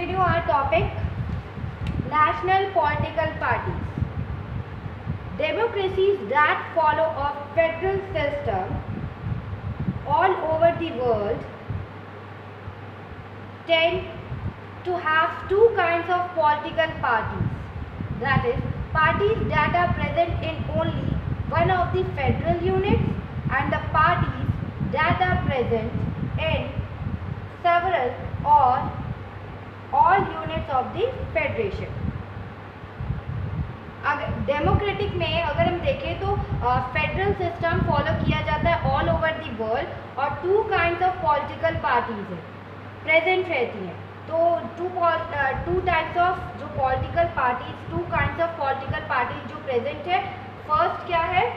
continue our topic, national political parties. Democracies that follow a federal system all over the world tend to have two kinds of political parties. That is, parties that are present in only one of the federal units and the parties that are present in several or all units of the federation. अगर democratic में अगर हम देखें तो federal system follow किया जाता है all over the world और two kinds of political parties है प्रेजेंट रहती हैं. तो टू टाइप्स ऑफ जो political parties, two kinds of political parties जो प्रेजेंट है. फर्स्ट क्या है?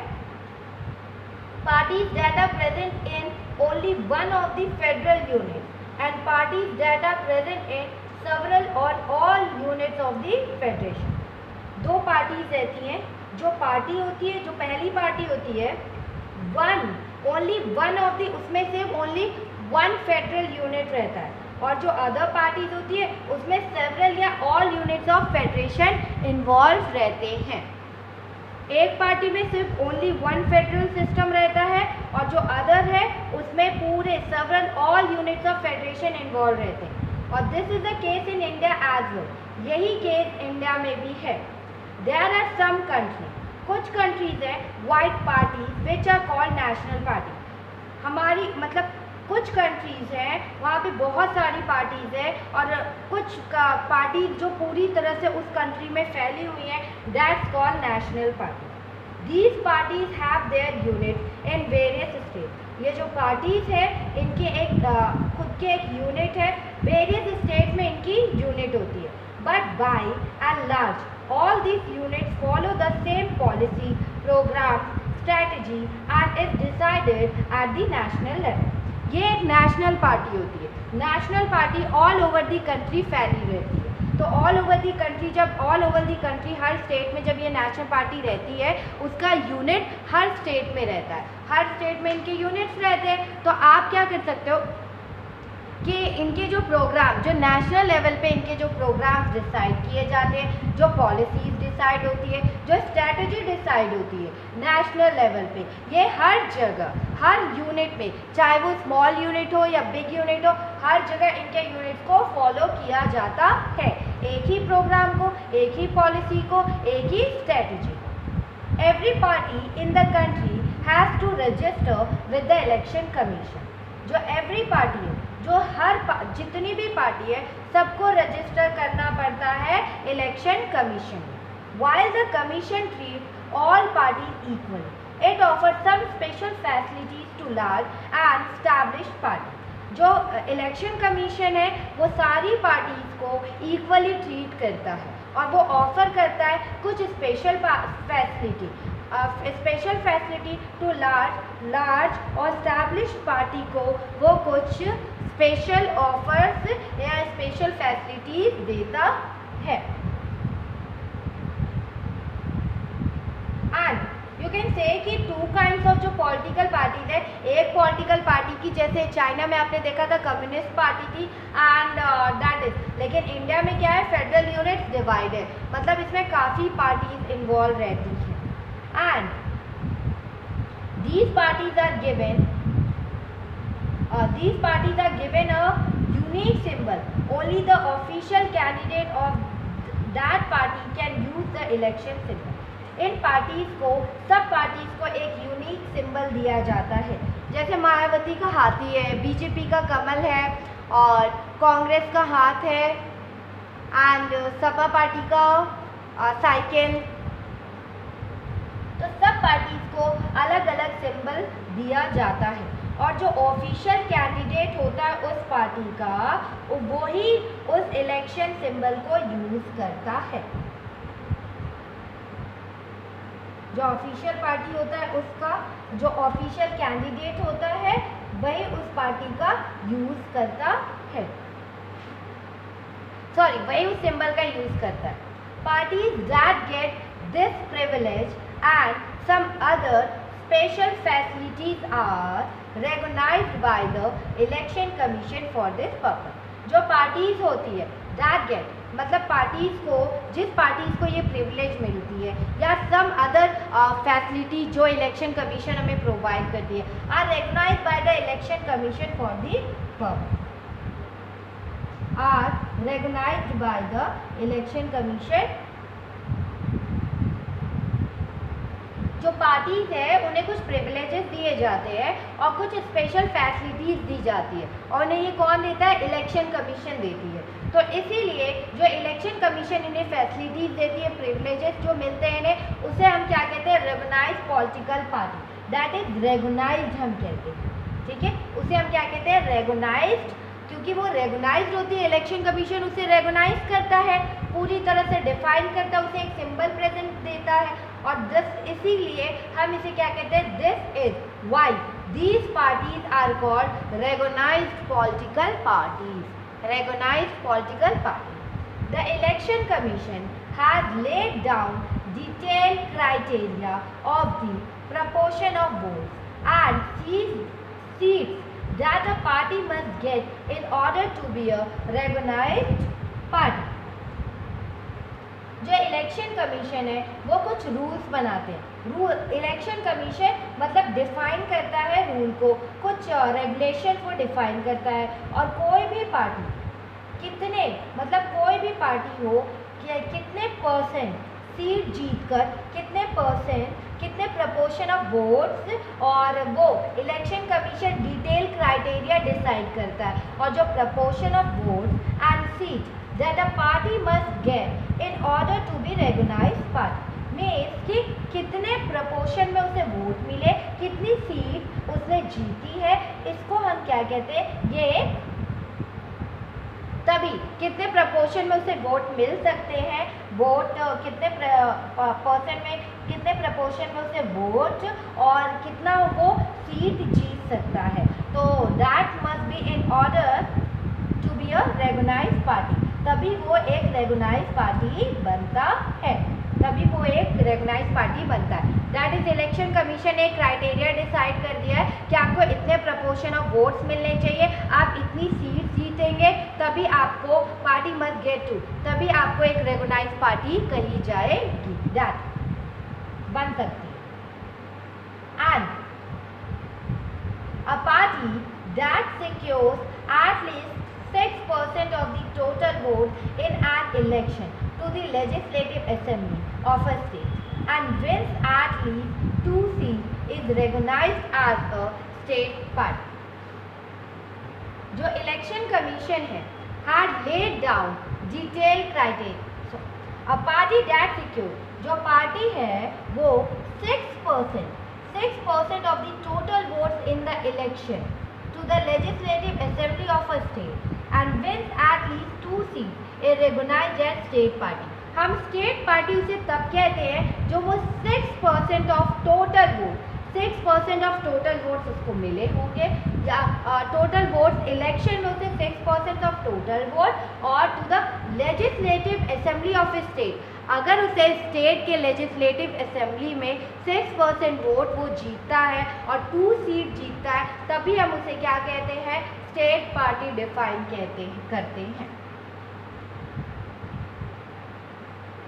Parties that are present in only one of the federal unit and parties that are present in several और all units of the federation. दो parties रहती हैं. जो party होती है, जो पहली पार्टी होती है, ओनली वन ऑफ दी, उसमें से ओनली वन फेडरल यूनिट रहता है. और जो अदर पार्टीज होती है उसमें सेवरल या all units of federation involve रहते हैं. एक पार्टी में सिर्फ ओनली वन फेडरल सिस्टम रहता है और जो अदर है उसमें पूरे several all units of federation involve रहते हैं. और this is the case in India as well. यही केस इंडिया में भी है. There are some countries, कुछ कंट्रीज हैं white parties which are called national party. हमारी मतलब कुछ कंट्रीज हैं वहाँ पे बहुत सारी पार्टीज हैं और कुछ पार्टीज जो पूरी तरह से उस कंट्री में फैली हुई हैं, that's called national party. These parties have their units in various states. ये जो पार्टीज है इनके एक खुद के एक यूनिट है. वेरियस स्टेट में इनकी यूनिट होती है. But by and large, all these units follow the same policy, program, strategy and is decided at the national level. ये एक नेशनल पार्टी होती है. National party all over the country फैली रहती है. तो ऑल ओवर दी कंट्री, जब all over the country her state में जब ये नेशनल पार्टी रहती है उसका यूनिट हर स्टेट में रहता है. हर स्टेट में इनके यूनिट्स रहते हैं. तो आप क्या कर सकते हो कि इनके जो प्रोग्राम, जो नेशनल लेवल पे इनके जो प्रोग्राम्स डिसाइड किए जाते हैं, जो पॉलिसीज डिसाइड होती है, जो स्ट्रैटेजी डिसाइड होती है नेशनल लेवल पे, ये हर जगह हर यूनिट में, चाहे वो स्मॉल यूनिट हो या बिग यूनिट हो, हर जगह इनके यूनिट्स को फॉलो किया जाता है. एक ही प्रोग्राम को, एक ही पॉलिसी को, एक ही strategy. Every party in the country has to register with the election commission. जो एवरी पार्टी है, जो जितनी भी पार्टी है, सबको रजिस्टर करना पड़ता है इलेक्शन कमीशन में. While the commission treats all parties equally, it offers some special facilities to large and established parties. जो इलेक्शन कमीशन है वो सारी पार्टीज को इक्वली ट्रीट करता है और वो ऑफर करता है कुछ स्पेशल फैसिलिटी टू लार्ज और एस्टैब्लिश्ड पार्टी को. वो कुछ स्पेशल ऑफर्स या स्पेशल फैसिलिटीज देता है. एंड यू कैन से कि टू काइंड्स ऑफ जो पॉलिटिकल पार्टीज है, एक पॉलिटिकल पार्टी की जैसे चाइना में आपने देखा था कम्युनिस्ट पार्टी थी एंड दैट इज, लेकिन इंडिया में क्या है, फेडरल यूनिट्स डिवाइड है. मतलब इसमें काफ़ी पार्टीज इन्वॉल्व रहती हैं. And these parties are given a unique symbol. Only the official candidate of that party can use the election symbol. In parties को, सब पार्टीज को एक यूनिक सिंबल दिया जाता है. जैसे मायावती का हाथी है, बीजेपी का कमल है और कांग्रेस का हाथ है एंड सपा पार्टी का साइकिल. तो सब पार्टीज को अलग अलग सिंबल दिया जाता है और जो ऑफिशियल कैंडिडेट होता है उस पार्टी का, वो ही उस इलेक्शन सिंबल को यूज करता है. जो ऑफिशियल पार्टी होता है उसका जो ऑफिशियल कैंडिडेट होता है वही उस पार्टी का यूज करता है, वही उस सिंबल का यूज करता है. Parties that get this privilege and some other special facilities are recognized by the election commission for this purpose. जो पार्टीज होती है दैट गेट, मतलब पार्टीज को, जिस पार्टीज को ये प्रिविलेज मिलती है या सम अदर फैसिलिटी जो इलेक्शन कमीशन हमें प्रोवाइड करती है, are recognised by the election commission for the purpose, are recognised by the election commission. जो पार्टीज है उन्हें कुछ प्रिविलेजेस दिए जाते हैं और कुछ स्पेशल फैसिलिटीज दी जाती है, और उन्हें ये कौन देता है? इलेक्शन कमीशन देती है। तो इसीलिए जो इलेक्शन कमीशन इन्हें फैसिलिटीज देती है, प्रिविलेजेस जो मिलते हैं इन्हें, उसे हम क्या कहते हैं? Recognised political party, that is recognised हम कहते हैं, ठीक है। उसे हम क्या कहते हैं? रिकॉग्नाइज्ड, क्योंकि वो रिकॉग्नाइज्ड होती है, इलेक्शन कमीशन उसे रिकॉग्नाइज करता है, पूरी तरह से डिफाइन करता है, उसे एक सिंबल प्रेजेंट देता है, और दिस, इसीलिए हम इसे क्या कहते हैं? This is why these parties are called recognised political parties, recognized political party. The election commission has laid down detailed criteria of the proportion of votes and seats that a party must get in order to be a recognized party. जो election commission है वो कुछ rules बनाते हैं। Rule, election commission मतलब define करता है rule को, कुछ रेगुलेशन को डिफाइन करता है, और कोई भी पार्टी कितने, मतलब कोई भी पार्टी हो कि कितने परसेंट सीट जीतकर कितने परसेंट, कितने प्रपोर्शन ऑफ वोट्स, और वो election commission detail criteria decide करता है, और जो proportion of votes and seat that a party must get in order to be recognized party means कि कितने प्रपोर्शन में उसे वोट मिले, कितनी सीट उसने जीती है, इसको हम क्या कहते हैं? ये तभी कितने प्रपोर्शन में उसे वोट मिल सकते हैं, वोट कितने परसेंट में, कितने प्रपोर्शन में उसे वोट और कितना वो सीट जीत सकता है। तो that must be in order to be a recognised party, तभी वो एक रिकॉग्नाइज्ड पार्टी बनता है, तभी वो एक रिकॉग्नाइज्ड पार्टी बनता है। दैट इज इलेक्शन कमीशन ने क्राइटेरिया डिसाइड कर दिया है कि आपको इतने प्रपोर्शन ऑफ वोट्स मिलने चाहिए, आप इतनी सीट जीतेंगे, तभी आपको पार्टी मस्ट गेट टू, तभी आपको एक रिकॉग्नाइज्ड पार्टी कही जाएगी, दैट बन सकती है। And a party that secures at least 6% of the total vote in an election to the legislative assembly of a state and wins at least 2 seats is recognized as a state party. जो election commission है had laid down detailed criteria. So, a party that secure, जो party है वो 6% of the total votes in the election to the legislative assembly of a state and wins at least 2 seats is recognized as state party. हम state party उसे तब कहते हैं जो वो 6% of total vote, 6% of total votes उसको मिले होंगे, या टोटल वोट्स इलेक्शन में उसे 6% ऑफ टोटल वोट, और to the legislative assembly of state, अगर उसे स्टेट के लेजिस्लेटिव असेंबली में 6% वोट वो जीतता है और 2 सीट जीतता है, तभी हम उसे क्या कहते हैं? स्टेट पार्टी डिफाइन करते हैं।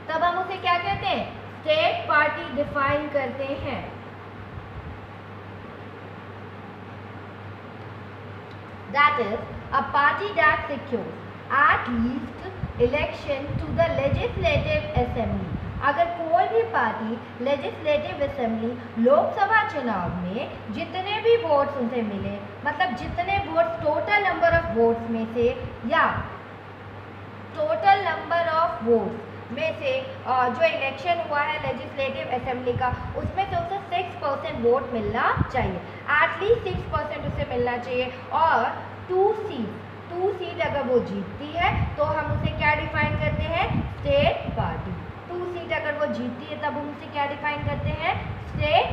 तब हम उसे क्या कहते हैं? स्टेट पार्टी डिफाइन करते हैं। That is a party that secures at least election to the legislative assembly. अगर कोई भी पार्टी लेजिस्लेटिव असेंबली लोकसभा चुनाव में जितने भी वोट्स उनसे मिले, मतलब जितने votes total number of votes में से, या टोटल नंबर ऑफ वोट्स में से जो इलेक्शन हुआ है लेजिस्लेटिव असेंबली का, उसमें से उसे 6% वोट मिलना चाहिए, एटलीस्ट 6% उसे मिलना चाहिए, और 2 सीट अगर वो जीतती है तो हम उसे क्या डिफाइन करते हैं? State party. 2 सीट अगर वो जीतती है तब हम उसे क्या डिफाइन करते हैं? State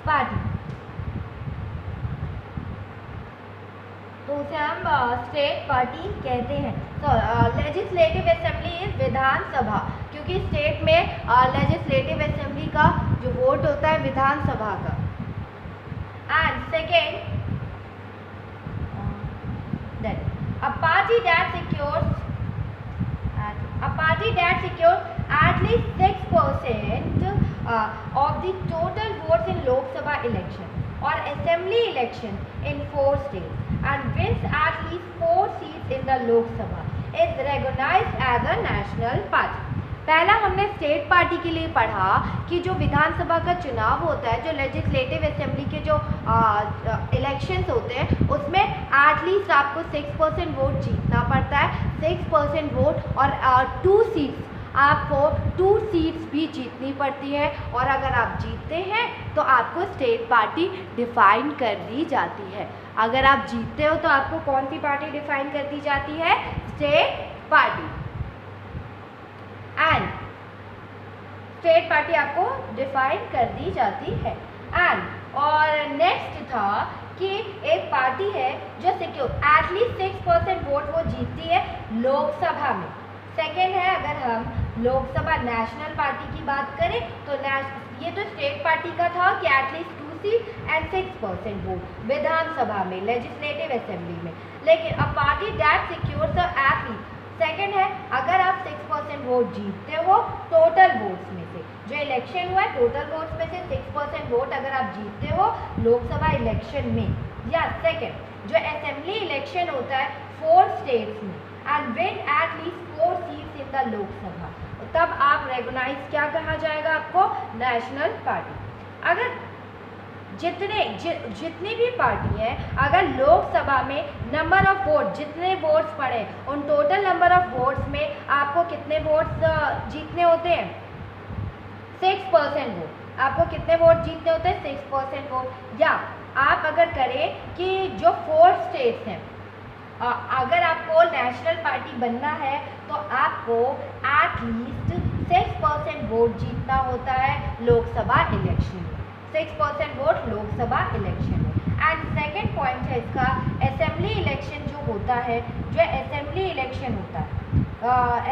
party. तो उसे हम स्टेट पार्टी कहते हैं। तो लेजिस्लेटिव असेंबली इज विधानसभा, क्योंकि स्टेट में लेजिस्लेटिव असेंबली का जो वोट होता है विधानसभा का। And second A party that secures at least 6% of the total votes in Lok Sabha election or assembly election in 4 states and wins at least 4 seats in the Lok Sabha is recognized as a national party. पहला हमने state party के लिए पढ़ा कि जो विधानसभा का चुनाव होता है, जो लेजिस्लेटिव असेंबली के जो इलेक्शंस होते हैं, उसमें एटलीस्ट आपको 6% वोट जीतना पड़ता है, 6% वोट और 2 सीट्स, आपको 2 सीट्स भी जीतनी पड़ती है। और अगर आप जीतते हैं तो आपको स्टेट पार्टी डिफाइन कर दी जाती है। अगर आप जीतते हो तो आपको कौन सी पार्टी डिफाइन कर दी जाती है? State party. And state party आपको डिफाइन कर दी जाती है। एंड और नेक्स्ट था कि एक पार्टी है जो सिक्योर एटलीस्ट 6% वोट वो जीतती है लोकसभा में। सेकेंड है, अगर हम लोकसभा नेशनल पार्टी की बात करें तो ये तो स्टेट पार्टी का था कि एटलीस्ट 2 सीट एंड 6% वोट विधानसभा में, लेजिस्लेटिव असेंबली में। लेकिन a party that secures at least, second है, अगर आप 6% वोट जीतते हो टोटल वोट्स में से, जो इलेक्शन हुआ है टोटल वोट्स में से 6% वोट अगर आप जीतते हो लोकसभा इलेक्शन में, या सेकेंड जो असेंबली इलेक्शन होता है 4 स्टेट्स में and win at least 4 seats in the Lok Sabha, तब आप रेगोनाइज क्या कहा जाएगा आपको? National party. अगर जितनी भी पार्टी है, अगर लोकसभा में नंबर ऑफ वोट, जितने वोट्स पड़े उन टोटल नंबर ऑफ वोट्स में आपको कितने वोट्स जीतने होते हैं? 6% वोट। आपको कितने वोट जीतने होते हैं? 6% वोट। या आप अगर करें कि जो 4 स्टेट्स हैं, अगर आपको नेशनल पार्टी बनना है तो आपको एटलीस्ट 6% वोट जीतना होता है लोकसभा इलेक्शन में, 6% वोट लोकसभा इलेक्शन में। एंड सेकेंड पॉइंट है इसका, असेंबली इलेक्शन जो होता है, जो असेंबली इलेक्शन होता है,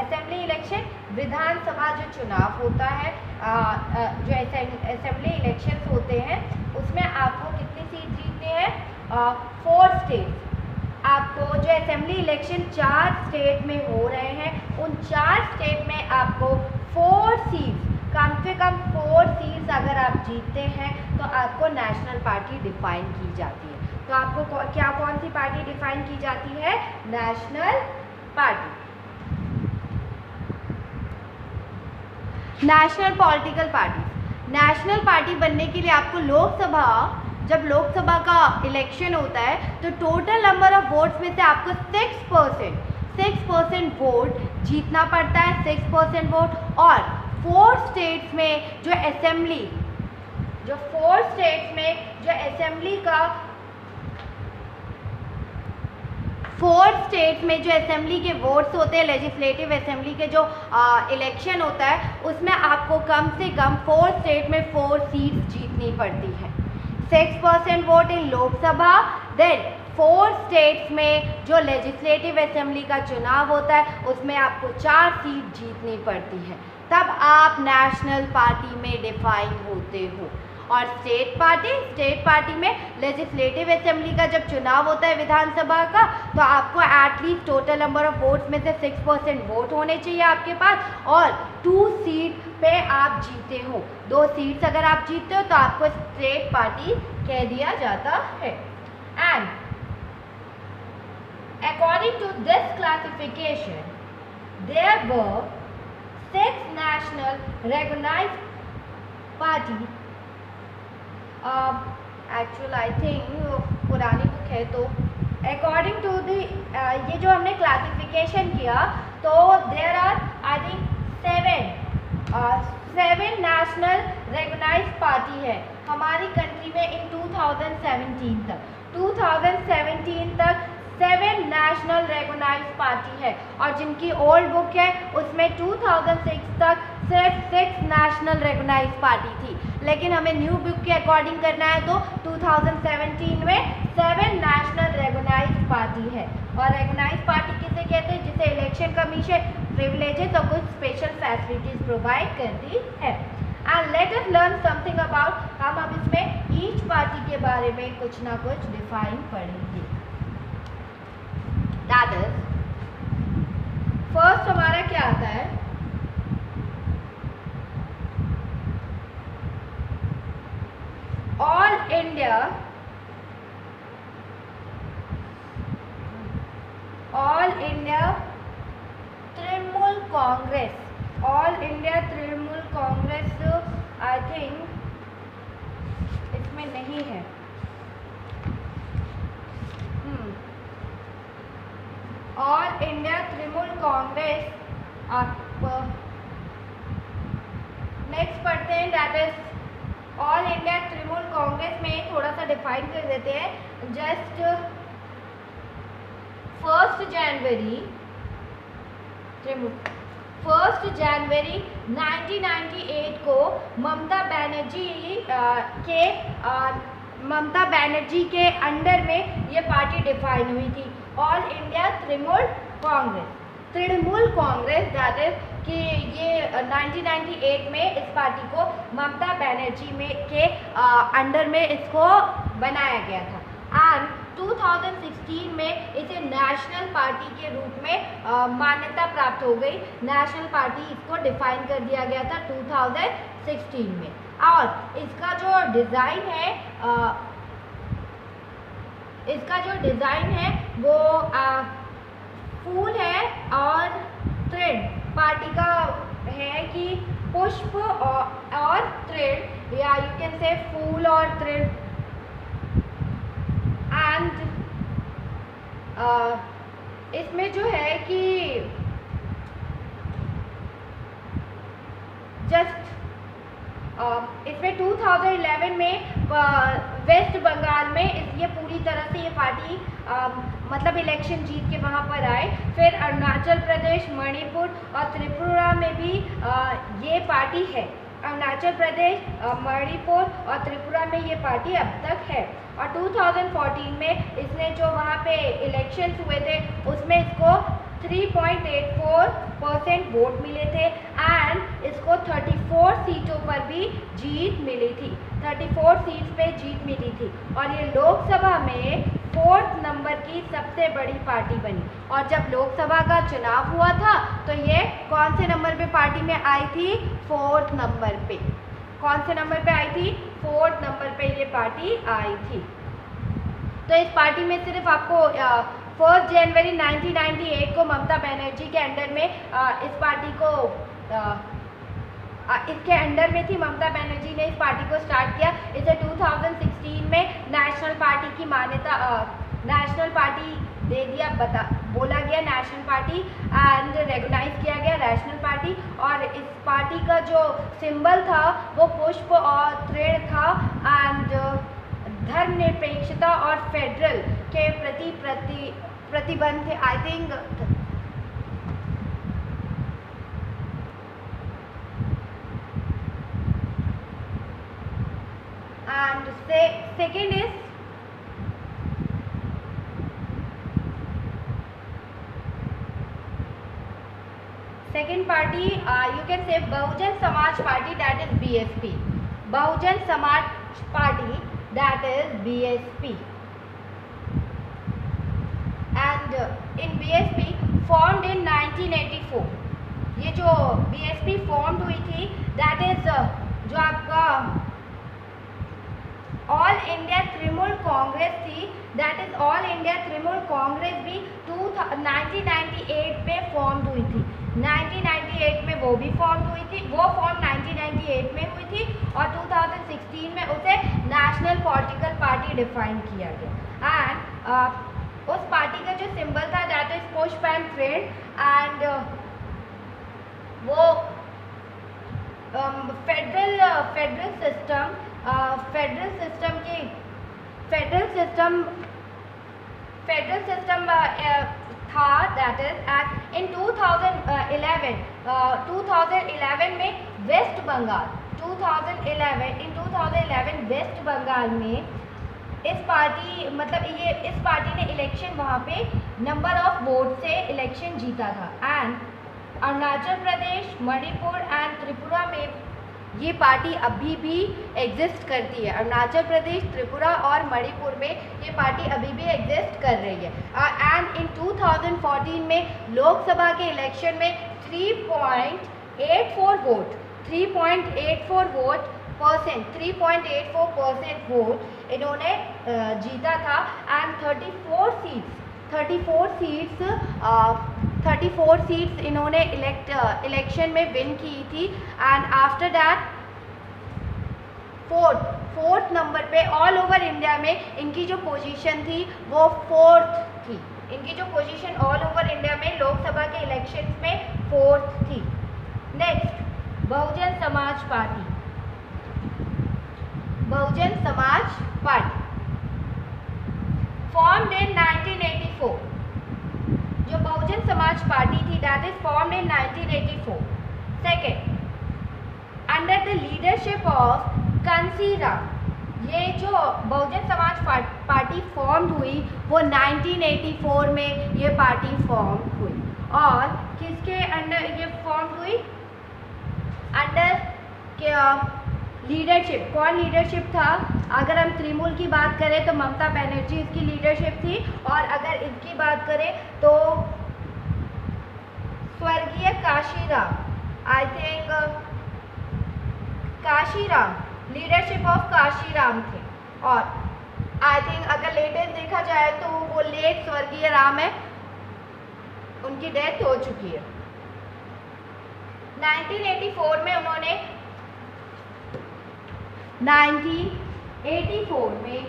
असेंबली इलेक्शन विधानसभा जो चुनाव होता है, जो असेंबली इलेक्शंस होते हैं उसमें आपको कितनी सीट जीतनी है? 4 स्टेट्स। आपको जो असेंबली इलेक्शन 4 स्टेट में हो रहे हैं, उन 4 स्टेट में आपको 4 सीट्स, कम से कम 4 सीट्स अगर आप जीतते हैं तो आपको नेशनल पार्टी डिफाइन की जाती है। तो आपको क्या कौन सी पार्टी डिफाइन की जाती है? National party. National political party. National party बनने के लिए आपको लोकसभा, जब लोकसभा का इलेक्शन होता है तो टोटल नंबर ऑफ वोट्स में से आपको 6% वोट जीतना पड़ता है, 6% वोट। और 4 स्टेट्स में जो असेंबली, जो 4 स्टेट्स में जो असेंबली का 4 स्टेट्स में जो असेंबली के वोट्स होते हैं, लेजिस्लेटिव असेंबली के जो इलेक्शन होता है, उसमें आपको कम से कम 4 स्टेट में 4 सीट्स जीतनी पड़ती है। 6% vote in Lok Sabha, then 4 states में जो लेजिस्लेटिव असेंबली का चुनाव होता है उसमें आपको 4 सीट जीतनी पड़ती है, तब आप नेशनल पार्टी में डिफाइन होते हो। और स्टेट पार्टी में लेजिस्लेटिव असेंबली का जब चुनाव होता है विधानसभा का, तो आपको at least total number of votes में से 6% वोट होने चाहिए आपके पास, और 2 सीट पे आप जीते हो। 2 सीट्स अगर आप जीतते हो तो आपको स्टेट पार्टी कह दिया जाता है। And according to this classification there were 6 national recognized party। Actual I think पुरानी बुक है, तो अकॉर्डिंग टू दी ये जो हमने क्लासिफिकेशन किया तो there are I think 7 national recognised party है हमारी कंट्री में इन 2017 तक। 2017 तक 7 नेशनल रिकॉग्नाइज्ड पार्टी है, और जिनकी ओल्ड बुक है उसमें 2006 तक सिर्फ 6 नेशनल रिकॉग्नाइज्ड पार्टी थी, लेकिन हमें न्यू बुक के अकॉर्डिंग करना है तो 2017 में 7 नेशनल रिकॉग्नाइज्ड पार्टी है। और रिकॉग्नाइज्ड पार्टी किसे कहते हैं? जिसे इलेक्शन कमीशन प्रिविलेजेस और कुछ स्पेशल फैसिलिटीज प्रोवाइड करती है। And let us learn something about, हम अब इसमें ईच पार्टी के बारे में कुछ ना कुछ डिफाइन पढ़ेंगे। दैट इज फर्स्ट हमारा क्या आता है, all India Trinamool Congress, all India Trinamool Congress, I think इसमें नहीं है, ऑल इंडिया तृणमूल कांग्रेस। आप नेक्स्ट पढ़ते हैं, that is all India Trinamool Congress में थोड़ा सा डिफाइन कर देते हैं। जस्ट 1 जनवरी 1998 को ममता बनर्जी के अंडर में ये पार्टी डिफाइन हुई थी, All India Trinamool Congress, that is कि ये 1998 में इस पार्टी को ममता बनर्जी के अंडर में इसको बनाया गया था। एंड 2016 में इसे नेशनल पार्टी के रूप में मान्यता प्राप्त हो गई, नेशनल पार्टी इसको डिफाइन कर दिया गया था 2016 में। और इसका जो डिज़ाइन है वो फूल है और तृण, पार्टी का है कि पुष्प और तृण, या यू कैन से फूल और तृण। एंड इसमें जो है कि जस्ट इसमें 2011 में वेस्ट बंगाल में ये पूरी तरह से ये पार्टी मतलब इलेक्शन जीत के वहाँ पर आए। फिर अरुणाचल प्रदेश, मणिपुर और त्रिपुरा में भी ये पार्टी है। अरुणाचल प्रदेश, मणिपुर और त्रिपुरा में ये पार्टी अब तक है। और 2014 में इसने जो वहाँ पे इलेक्शंस हुए थे उसमें इसको 3.84% वोट मिले थे एंड इसको 34 सीटों पर भी जीत मिली थी, 34 सीट्स पे जीत मिली थी। और ये लोकसभा में 4th नंबर की सबसे बड़ी पार्टी बनी। और जब लोकसभा का चुनाव हुआ था तो ये कौन से नंबर पे पार्टी में आई थी? 4th नंबर पे। कौन से नंबर पे आई थी? 4th नंबर पे ये पार्टी आई थी। तो इस पार्टी में सिर्फ आपको 1 जनवरी 1998 को ममता बनर्जी के अंडर में इस पार्टी को इसके अंडर में थी। ममता बनर्जी ने इस पार्टी को स्टार्ट किया। इसे 2016 में नेशनल पार्टी की मान्यता, नेशनल पार्टी दे दिया, बोला गया नेशनल पार्टी एंड रेगुनाइज किया गया नेशनल पार्टी। और इस पार्टी का जो सिंबल था वो पुष्प और तृण था एंड धर्मनिरपेक्षता और फेडरल के प्रति प्रतिबंध थे। I think and second is second party, you can say Bahujan Samaj party, that is BSP, Bahujan Samaj party, that is BSP। and in BSP formed in 1984, ये जो BSP formed हुई थी that is जो आपका ऑल इंडिया तृणमूल कांग्रेस थी, that is all India Trinamool Congress भी 1998 में form हुई थी। 1998 में वो भी फॉर्म हुई थी, वो फॉर्म 1998 में हुई थी और 2016 में उसे नेशनल पॉलिटिकल पार्टी डिफाइन किया गया। एंड उस पार्टी का जो सिंबल था दैट इज पुष्प एंड तृण एंड वो फेडरल सिस्टम था दैट इज एंड इन 2011 में वेस्ट बंगाल 2011 वेस्ट बंगाल में इस पार्टी ने इलेक्शन वहाँ पे नंबर ऑफ वोट से इलेक्शन जीता था। एंड अरुणाचल प्रदेश, मणिपुर एंड त्रिपुरा में ये पार्टी अभी भी एग्जिस्ट करती है। अरुणाचल प्रदेश, त्रिपुरा और मणिपुर में ये पार्टी अभी भी एग्जिस्ट कर रही है। एंड इन 2014 में लोकसभा के इलेक्शन में 3.84 वोट इन्होंने जीता था। एंड 34 सीट्स इन्होंने इलेक्शन में विन की थी। And after that fourth number पे ऑल ओवर इंडिया में इनकी जो पोजीशन थी वो 4th थी। इनकी जो पोजीशन ऑल ओवर इंडिया में लोकसभा के इलेक्शंस में 4th थी। Next, Bahujan Samaj party. Bahujan Samaj party formed in 1984। जो बहुजन समाज पार्टी थी that is formed in 1984। Second, under the leadership of Kanshi Ram. ये जो बहुजन समाज पार्टी फॉर्म हुई वो 1984 में ये पार्टी फॉर्म हुई। और किसके अंडर ये फॉर्म हुई? Under leadership. कौन लीडरशिप था? अगर हम तृणमूल की बात करें तो ममता बनर्जी इसकी लीडरशिप थी, और अगर इनकी बात करें तो स्वर्गीय Kashiram, I think Kashiram, leadership of Kashiram थे। और आई थिंक अगर लेटेस्ट देखा जाए तो वो लेट स्वर्गीय राम है, उनकी डेथ हो चुकी है। 1984 में उन्होंने 1984 में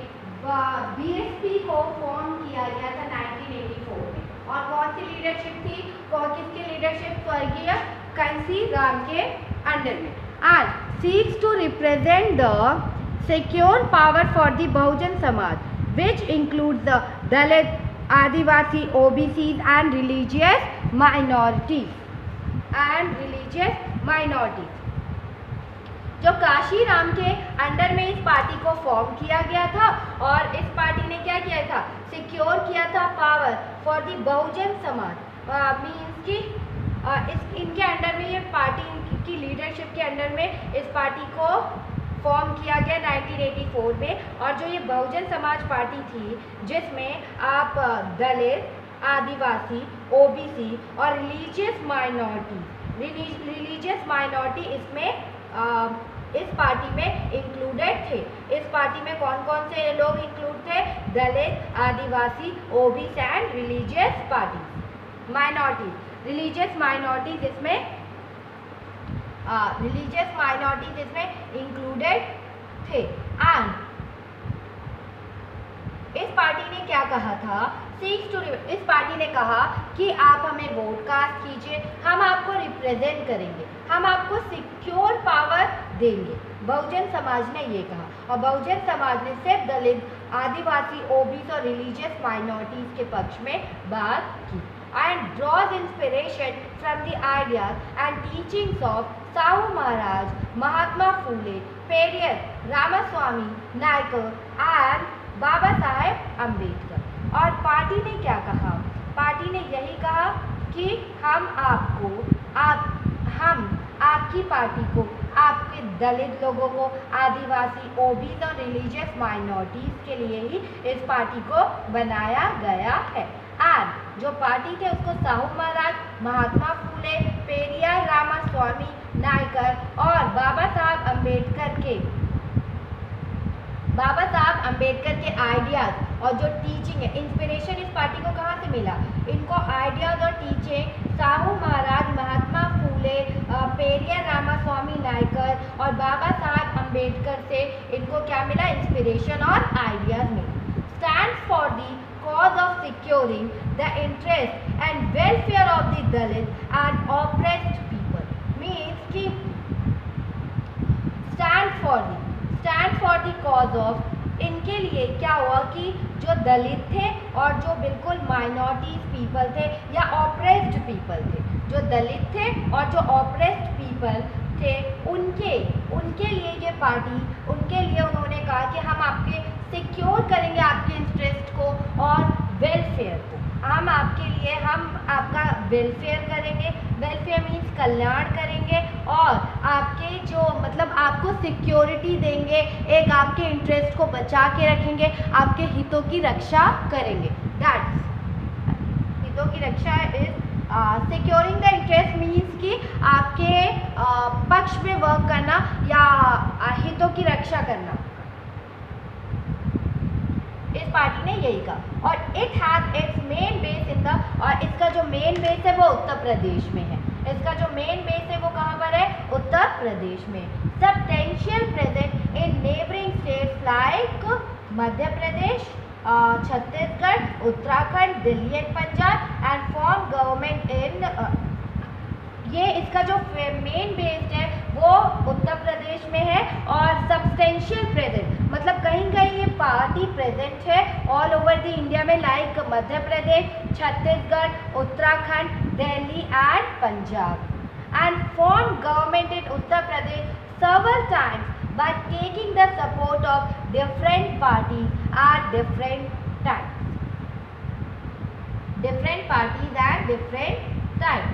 बीएसपी को फॉर्म किया गया था 1984 में। और कौन सी लीडरशिप थी? किसकी लीडरशिप? स्वर्गीय कांसी राम के अंडर में। And seeks to represent the secure power for the Bahujan Samaj, which includes the Dalit, Adivasi, OBCs and religious minorities. जो काशीराम के अंडर में इस पार्टी को फॉर्म किया गया था, और इस पार्टी ने क्या किया था? सिक्योर किया था power for the Bahujan Samaj. Means कि इनके अंडर में ये पार्टी की लीडरशिप के अंडर में इस पार्टी को फॉर्म किया गया 1984 में। और जो ये बहुजन समाज पार्टी थी जिसमें आप दलित, आदिवासी, ओबीसी और रिलीजियस माइनॉरिटी इसमें इस पार्टी में इंक्लूडेड थे। इस पार्टी में कौन कौन से लोग इंक्लूड थे? Dalit, Adivasi, OBC and religious minorities. Religious minorities इसमें इंक्लूडेड थे। एंड इस पार्टी ने क्या कहा था? इस पार्टी ने कहा कि आप हमें वोट कास्ट कीजिए, हम आपको रिप्रेजेंट करेंगे, हम आपको सिक्योर पावर देंगे। बहुजन समाज ने ये कहा, और बहुजन समाज ने सिर्फ दलित, आदिवासी, ओबीसी और रिलीजियस माइनॉरिटीज के पक्ष में बात की। And draws inspiration from the ideas and teachings of Sahu Maharaj, Mahatma Phule, Periyar, Ramaswamy, Naicker and Baba Saheb Ambedkar. और पार्टी ने क्या कहा? पार्टी ने यही कहा कि हम आपकी पार्टी को, आपके दलित लोगों को, आदिवासी, ओबीसी और रिलीजियस माइनॉरिटीज के लिए ही इस पार्टी को बनाया गया है। एंड जो पार्टी थे उसको साहू महाराज, महात्मा फूले, पेरियार, रामास्वामी, नायकर और बाबा साहब अम्बेडकर के आइडियाज़ और जो टीचिंग है, इंस्पिरेशन इस पार्टी को कहाँ से मिला? इनको आइडियाज़ और टीचिंग साहू महाराज, महात्मा फूले, पेरियार, रामास्वामी, नायकर और बाबा साहब अम्बेडकर से इनको क्या मिला? इंस्पिरेशन और आइडियाज़ मिला। Stands for the cause of securing the interest and welfare of the Dalit and oppressed people, means कि stand for the cause of, इनके लिए क्या हुआ कि जो दलित थे और जो बिल्कुल माइनॉरिटीज पीपल थे या ऑप्रेस्ड पीपल थे, जो दलित थे और जो ऑप्रेस्ड पीपल थे, उनके लिए ये पार्टी, उनके लिए उन्होंने कहा कि हम आपके सिक्योर करेंगे आपके इंटरेस्ट को और वेलफेयर को, हम आपका वेलफेयर करेंगे। वेलफेयर मीन्स कल्याण करेंगे और आपके जो मतलब आपको सिक्योरिटी देंगे, एक आपके इंटरेस्ट को बचा के रखेंगे, आपके हितों की रक्षा करेंगे। दैट्स हितों की रक्षा is securing the interest means कि आपके पक्ष में वर्क करना या हितों की रक्षा करना। इस पार्टी ने यही कहा। और it has its main base in the, और इसका जो मेन बेस है वो उत्तर प्रदेश में है। इसका जो मेन बेस है वो कहाँ पर है? उत्तर प्रदेश में। Substantial present in neighbouring states like Madhya Pradesh, Chhattisgarh, Uttarakhand, Delhi and Punjab and form government in, ये इसका जो मेन बेस्ड है वो उत्तर प्रदेश में है। और सब्सटेंशियल प्रेजेंट मतलब कहीं कहीं ये पार्टी प्रेजेंट है ऑल ओवर द इंडिया में, like Madhya Pradesh, Chhattisgarh, Uttarakhand, Delhi and Punjab, and form government in Uttar Pradesh several times by taking the support of different parties at different times. Different parties at different times.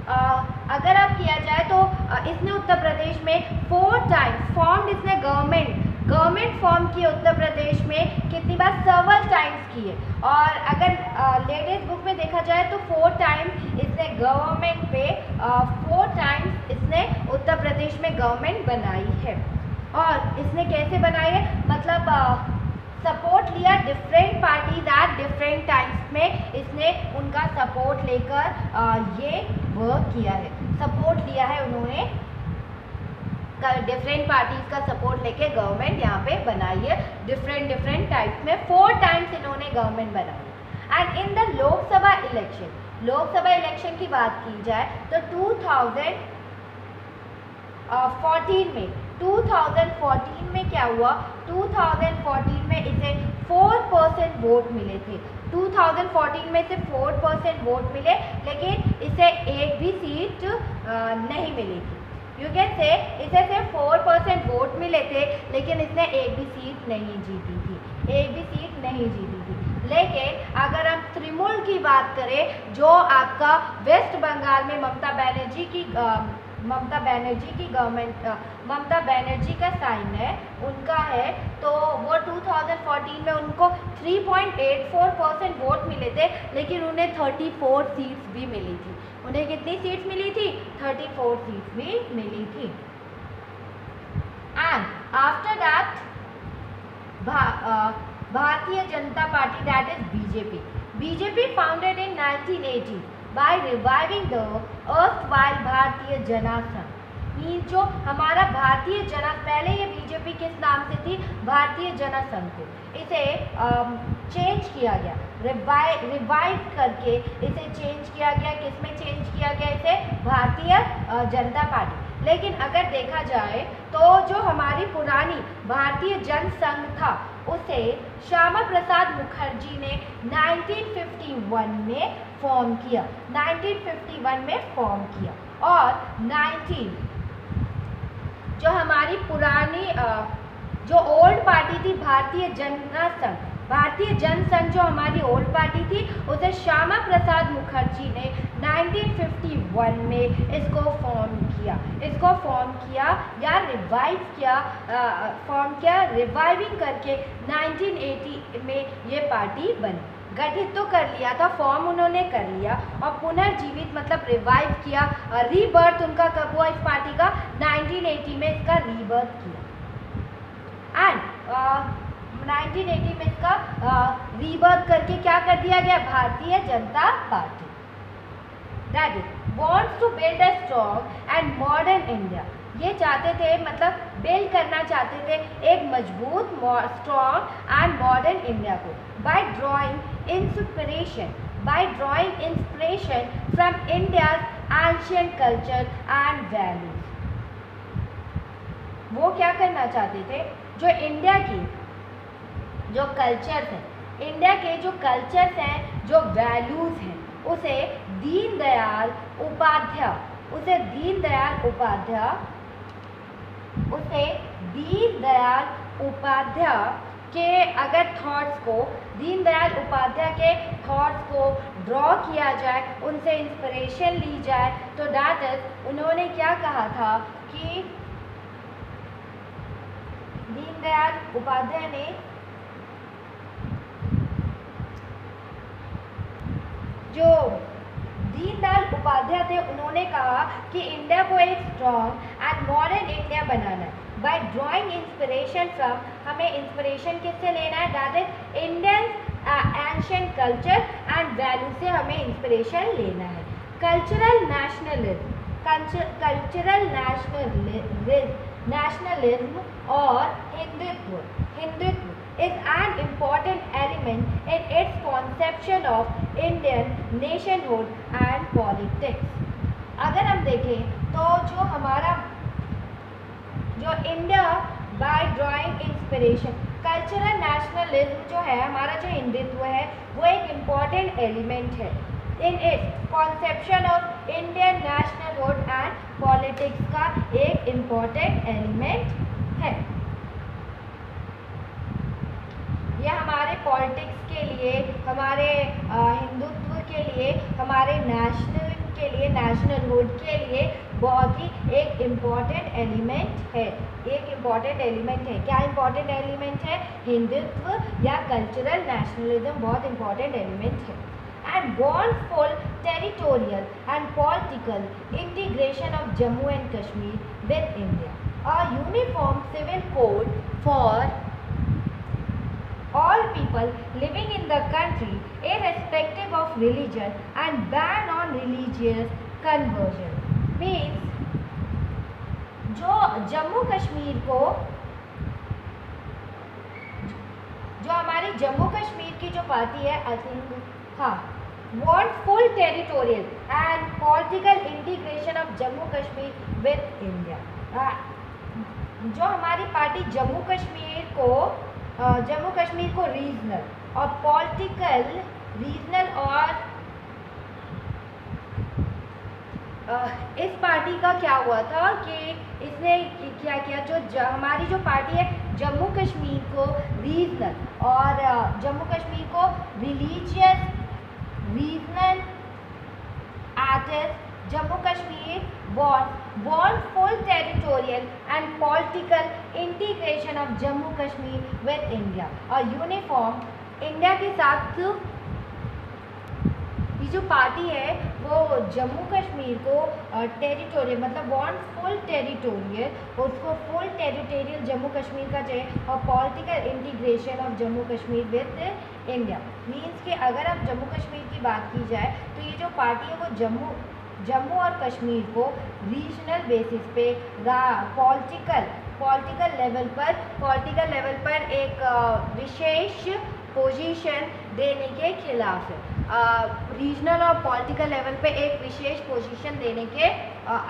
अगर अब किया जाए तो इसने उत्तर प्रदेश में 4 टाइम्स फॉर्म, इसने गवर्नमेंट फॉर्म की उत्तर प्रदेश में कितनी बार? several टाइम्स की है। और अगर लेटेस्ट बुक में देखा जाए तो 4 टाइम्स इसने गवर्नमेंट पे 4 टाइम्स इसने उत्तर प्रदेश में गवर्नमेंट बनाई है। और इसने कैसे बनाई है? मतलब सपोर्ट लिया different parties at different times में, इसने उनका सपोर्ट लेकर ये वर्क किया है। सपोर्ट लिया है उन्होंने, डिफरेंट पार्टीज का सपोर्ट लेके गवर्नमेंट यहाँ पे बनाई है डिफरेंट टाइप्स में। 4 टाइम्स इन्होंने गवर्नमेंट बनाई। And in the Lok Sabha election की बात की जाए तो 2014 में क्या हुआ? 2014 में इसे 4% वोट मिले थे। 2014 में इसे 4% वोट मिले, लेकिन इसे एक भी सीट नहीं मिली थी। यू कैन से इसे सिर्फ 4% वोट मिले थे, लेकिन इसने एक भी सीट नहीं जीती थी। लेकिन अगर हम तृणमूल की बात करें, जो आपका वेस्ट बंगाल में ममता बनर्जी की गवर्नमेंट, ममता बनर्जी का साइन है, उनका है, तो वो 2014 में उनको 3.84% वोट मिले थे, लेकिन उन्हें 34 सीट्स भी मिली थी। उन्हें कितनी सीट्स मिली थी? 34 सीट्स भी मिली थी। एंड आफ्टर दैट भारतीय Janata party, that is BJP founded in 1980 by reviving the erstwhile भारतीय जनसंघ। जो हमारा भारतीय पहले ये बीजेपी किस नाम से थी? भारतीय जनसंघ थे। इसे चेंज किया गया, रिवाइव करके इसे चेंज किया गया। किसमें चेंज किया गया इसे? भारतीय जनता पार्टी। लेकिन अगर देखा जाए तो जो हमारी पुरानी भारतीय जनसंघ था, उसे श्यामा प्रसाद मुखर्जी ने 1951 में फॉर्म किया। 1951 में फॉर्म किया। और जो हमारी पुरानी जो ओल्ड पार्टी थी भारतीय जनसंघ जो हमारी ओल्ड पार्टी थी, उसे श्यामा प्रसाद मुखर्जी ने 1951 में इसको फॉर्म किया या रिवाइव किया, रिवाइविंग करके 1980 में ये पार्टी बनी। गठित तो कर लिया था, फॉर्म उन्होंने कर लिया और पुनर्जीवित मतलब रिवाइव किया। रीबर्थ उनका कब हुआ इस पार्टी का? 1980 में इसका रीबर्थ किया। एंड 1980 में इसका रीबर्थ करके क्या कर दिया गया? Bharatiya Janata party. That is wants to build a strong and modern India. ये चाहते थे, मतलब बिल्ड करना चाहते थे एक मजबूत, स्ट्रॉन्ग एंड मॉडर्न इंडिया को, by drawing inspiration from India's ancient culture and values। वो क्या करना चाहते थे? जो इंडिया की जो कल्चर्स हैं, इंडिया के जो कल्चर्स हैं, जो वैल्यूज हैं, उसे दीनदयाल उपाध्याय कि अगर थॉट्स को, दीनदयाल उपाध्याय के थॉट्स को ड्रॉ किया जाए, उनसे इंस्पिरेशन ली जाए, तो दैट इज, उन्होंने क्या कहा था कि दीनदयाल उपाध्याय ने जो दीनदयाल उपाध्याय थे, उन्होंने कहा कि इंडिया को एक स्ट्रॉन्ग एंड मॉडर्न इंडिया बनाना है बाय ड्राइंग इंस्पिरेशन फ्रॉम, हमें इंस्पिरेशन किससे लेना है, that is Indian ancient culture and value से हमें इंस्पिरेशन लेना है। कल्चरल नेशनलिज्म, कल्चरल नेशनलिज्म और Hindutva is an important element in its conception of Indian nationhood and politics। अगर हम देखें तो जो हमारा जो India by drawing inspiration, cultural nationalism जो है, हमारा जो हिंदुत्व है, वो एक इम्पॉर्टेंट एलिमेंट है in its conception of Indian nationalhood and politics का एक इम्पॉर्टेंट एलिमेंट है। यह हमारे पॉलिटिक्स के लिए, हमारे हिंदुत्व के लिए, हमारे नेशनल के लिए, नेशनलहुड के लिए बहुत ही एक इम्पॉर्टेंट एलिमेंट है, एक इम्पॉर्टेंट एलिमेंट है। क्या इम्पॉर्टेंट एलिमेंट है? हिंदुत्व या कल्चरल नेशनलिज्म बहुत इम्पॉर्टेंट एलिमेंट है। And want full territorial and political integration of Jammu and Kashmir with India, a uniform civil code for all people living in the country irrespective of religion and ban on religious conversion। means जो जम्मू कश्मीर को, जो हमारी जम्मू कश्मीर की जो party है, I think, हाँ, want full territorial and political integration of Jammu Kashmir with India। जो हमारी पार्टी जम्मू कश्मीर को रीजनल और पॉलिटिकल, रीजनल और इस पार्टी का क्या हुआ था कि इसने क्या किया, जो हमारी जो पार्टी है जम्मू कश्मीर को रीजनल और जम्मू कश्मीर को religious, regional artist, Jammu Kashmir want full territorial and political integration of Jammu Kashmir with India, और यूनिफॉर्म इंडिया के साथ ये जो पार्टी है वो जम्मू कश्मीर को टेरिटोरियल, मतलब want full territorial, उसको फुल टेरिटोरियल जम्मू कश्मीर का चाहिए, और political integration of Jammu Kashmir with India. Means कि अगर अब जम्मू कश्मीर की बात की जाए तो ये जो पार्टी है वो जम्मू और कश्मीर को रीजनल बेसिस पे पॉलिटिकल लेवल पर एक विशेष पोजीशन देने के खिलाफ है, रीजनल और पॉलिटिकल लेवल पे एक विशेष पोजीशन देने के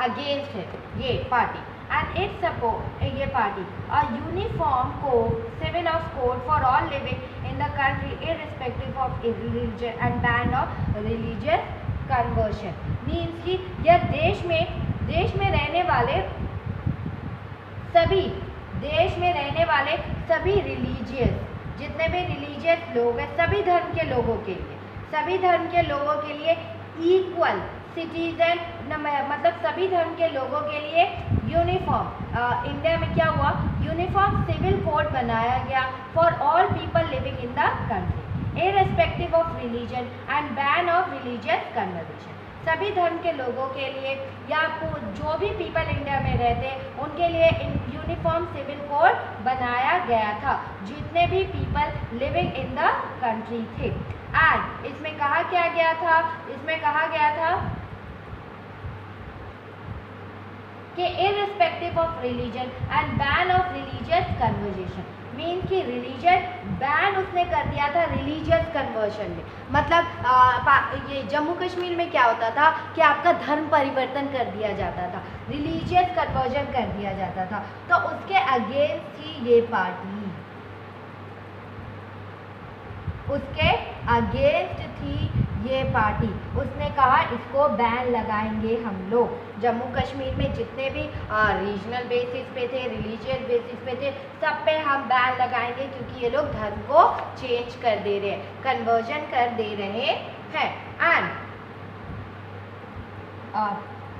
अगेंस्ट है ये पार्टी। एंड इट सपोर्ट, ये party a uniform code, civil of code for all living in the country irrespective of religion and ban of religious conversion. Means कि यह देश में रहने वाले सभी रिलीजियस, जितने भी रिलीजियस लोग हैं, सभी धर्म के लोगों के लिए इक्वल सिटीजन, मतलब सभी धर्म के लोगों के लिए यूनिफॉर्म, इंडिया में क्या हुआ, यूनिफॉर्म सिविल कोड बनाया गया for all people living in the country irrespective of religion and ban of religious conversion। सभी धर्म के लोगों के लिए या जो भी पीपल इंडिया में रहते उनके लिए यूनिफॉर्म सिविल कोड बनाया गया था, जितने भी people living in the country थे। एंड इसमें कहा क्या गया था, इसमें कहा गया था कि irrespective of religion and ban of religious conversation. Mean कि रिलीजन बैन उसने कर दिया था रिलीजियस कन्वर्शन में, मतलब ये जम्मू कश्मीर में क्या होता था कि आपका धर्म परिवर्तन कर दिया जाता था, रिलीजियस कन्वर्जन कर दिया जाता था, तो उसके अगेंस्ट थी ये पार्टी, उसके अगेंस्ट थी ये पार्टी, उसने कहा इसको बैन लगाएंगे हम लोग। जम्मू कश्मीर में जितने भी रीजनल बेसिस पे थे, रिलीजियस बेसिस पे थे, सब पे हम बैन लगाएंगे क्योंकि ये लोग धर्म को चेंज कर दे रहे हैं, कन्वर्जन कर दे रहे हैं। And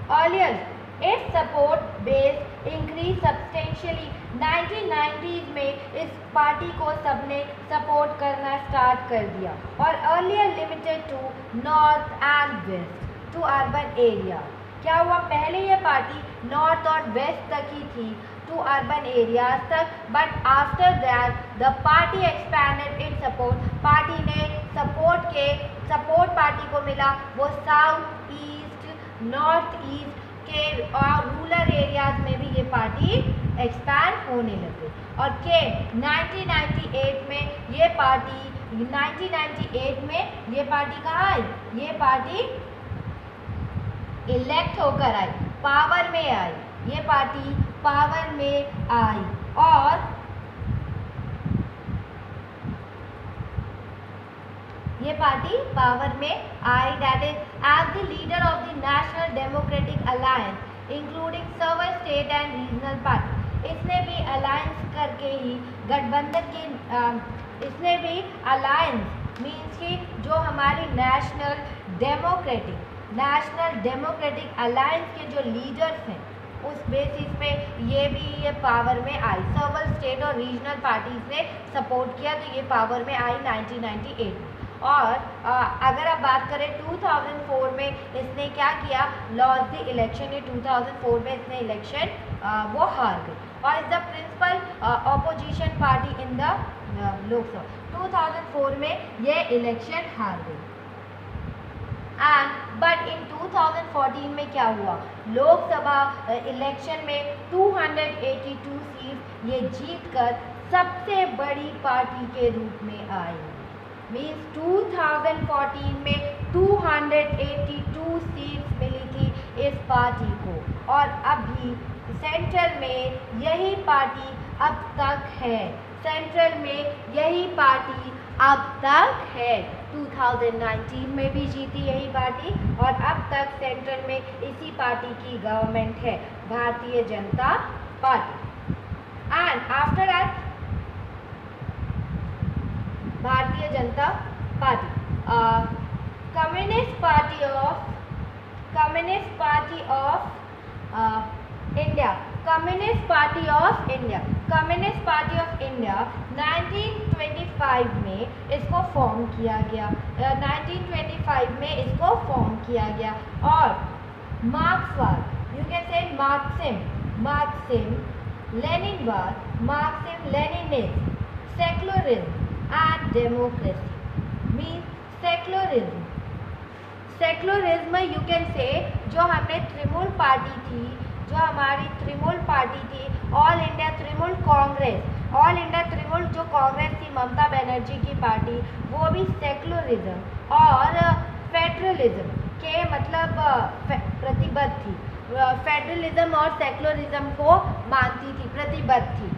earlier its support base increased substantially। 1990s में इस पार्टी को सबने सपोर्ट करना स्टार्ट कर दिया और earlier limited to north and west to urban area। क्या हुआ, पहले ये पार्टी नॉर्थ और वेस्ट तक ही थी, टू अर्बन एरियाज तक, but after that the party expanded in support. Party ने सपोर्ट पार्टी को मिला वो साउथ ईस्ट, नॉर्थ ईस्ट के और रूरल एरियाज में भी ये पार्टी एक्सपैंड होने लगे। और के 1998 में ये पार्टी कहाँ आई, ये पार्टी इलेक्ट होकर आई, पावर में आई, ये पार्टी पावर में आई और ये पार्टी पावर में आई, that is as the leader of the National Democratic Alliance including several state and regional party. इसने भी अलायंस करके ही गठबंधन के इसने भी अलायंस मीन्स कि जो हमारी नेशनल डेमोक्रेटिक अलायंस के जो लीडर्स हैं उस बेसिस पे ये पावर में आई। सर्वर स्टेट और रीजनल पार्टीज ने सपोर्ट किया तो ये पावर में आई 1998 में। और अगर आप बात करें 2004 में इसने क्या किया, लॉस द इलेक्शन। ये 2004 में इसने इलेक्शन वो हार गई और is the principal opposition party in the Lok Sabha. 2004 में ये इलेक्शन हार गई बट इन 2014 में क्या हुआ, लोकसभा इलेक्शन में 282 सीट ये जीतकर सबसे बड़ी पार्टी के रूप में आई। मीन्स 2014 में 282 सीट्स मिली थी इस पार्टी को और अभी सेंट्रल में यही पार्टी अब तक है, सेंट्रल में यही पार्टी अब तक है। 2019 में भी जीती यही पार्टी और अब तक सेंट्रल में इसी पार्टी की गवर्नमेंट है, भारतीय Janata party. And after that भारतीय Janata party, communist Party of India, communist Party of India 1925 में इसको फॉर्म किया गया। 1925 में इसको फॉर्म किया गया और मार्क्सवाद, यू कैन से मार्क्सिम लेनिनवाद, Marxism Leninism, secularism and democracy. Means secularism you can say जो हमने तृणमूल पार्टी थी, जो हमारी तृणमूल पार्टी थी, ऑल इंडिया तृणमूल जो कांग्रेस थी, ममता बनर्जी की पार्टी, वो भी सेक्युलरिज्म और फेडरलिज्म के मतलब प्रतिबद्ध थी। फेडरलिज्म और सेक्युलरिज्म को मानती थी, प्रतिबद्ध थी।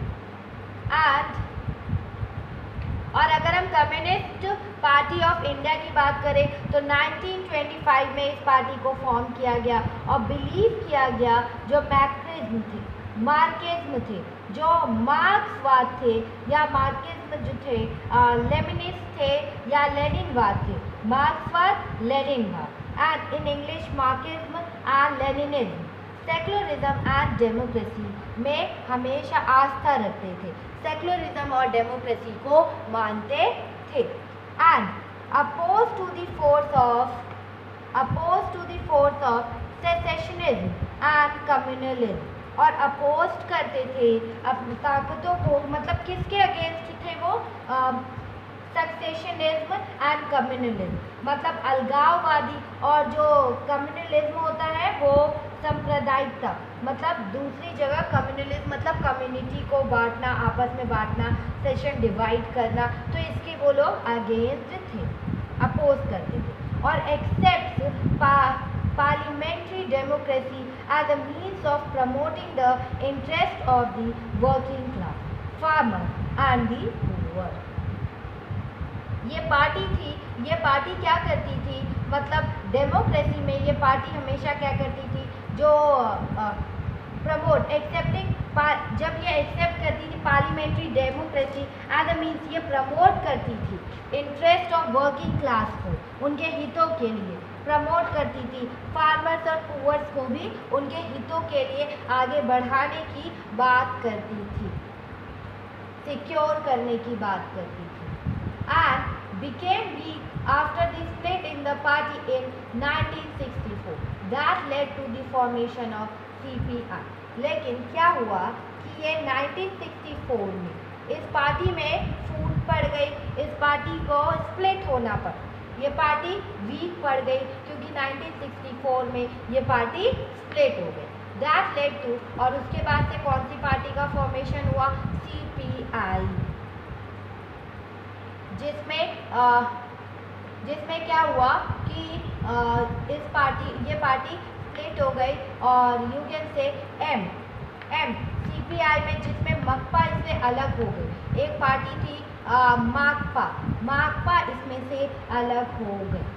और अगर हम कम्युनिस्ट पार्टी ऑफ इंडिया की बात करें तो 1925 में इस पार्टी को फॉर्म किया गया और बिलीव किया गया जो मार्क्सिज्म थे, जो मार्क्सवाद थे या मार्क्सिज्म जो थे, लेनिनिस्ट थे या लेनिनवाद थे, मार्क्सवाद लेनिनवाद, and in English Marxism and Leninism, secularism and democracy में हमेशा आस्था रखते थे, सेक्युलरिज्म और डेमोक्रेसी को मानते थे। And oppose to the force of secessionism and communalism, और अपोज करते थे अपनी ताकतों को, मतलब किसके अगेंस्ट थे वो, सक्सेशनिज्म एंड कम्युनलिज्म, मतलब अलगाववादी, और जो कम्युनलिज्म होता है वो सांप्रदायिकता, मतलब दूसरी जगह कम्युनलिज्म मतलब कम्युनिटी को बांटना, आपस में बांटना, सेशन डिवाइड करना, तो इसके वो लोग अगेंस्ट थे, अपोज करते थे। और accept parliamentary democracy as a means of promoting the interest of the working class, farmer and the poor। ये पार्टी क्या करती थी, मतलब डेमोक्रेसी में ये पार्टी हमेशा क्या करती थी, जो प्रमोट एक्सेप्टिंग, जब ये एक्सेप्ट करती थी parliamentary democracy as a means, ये प्रमोट करती थी इंटरेस्ट ऑफ वर्किंग क्लास को, उनके हितों के लिए प्रमोट करती थी, फार्मर्स और पुअर्स को भी उनके हितों के लिए आगे बढ़ाने की बात करती थी, सिक्योर करने की बात करती थी। And became weak after the split in the party in 1964 that led to the formation of CPI। लेकिन क्या हुआ कि ये 1964 में इस पार्टी में फूट पड़ गई, इस पार्टी को स्प्लिट होना पर ये पार्टी वीक पड़ गई, क्योंकि 1964 में ये पार्टी स्प्लिट हो गई। दैट लेड टू, और उसके बाद से कौन सी पार्टी का फॉर्मेशन हुआ, CPI, जिसमें क्या हुआ कि ये पार्टी स्प्लिट हो गई, और you can say M CPI में, जिसमें मकपा इससे अलग हो गई, एक पार्टी थी माकपा इसमें से अलग हो गई,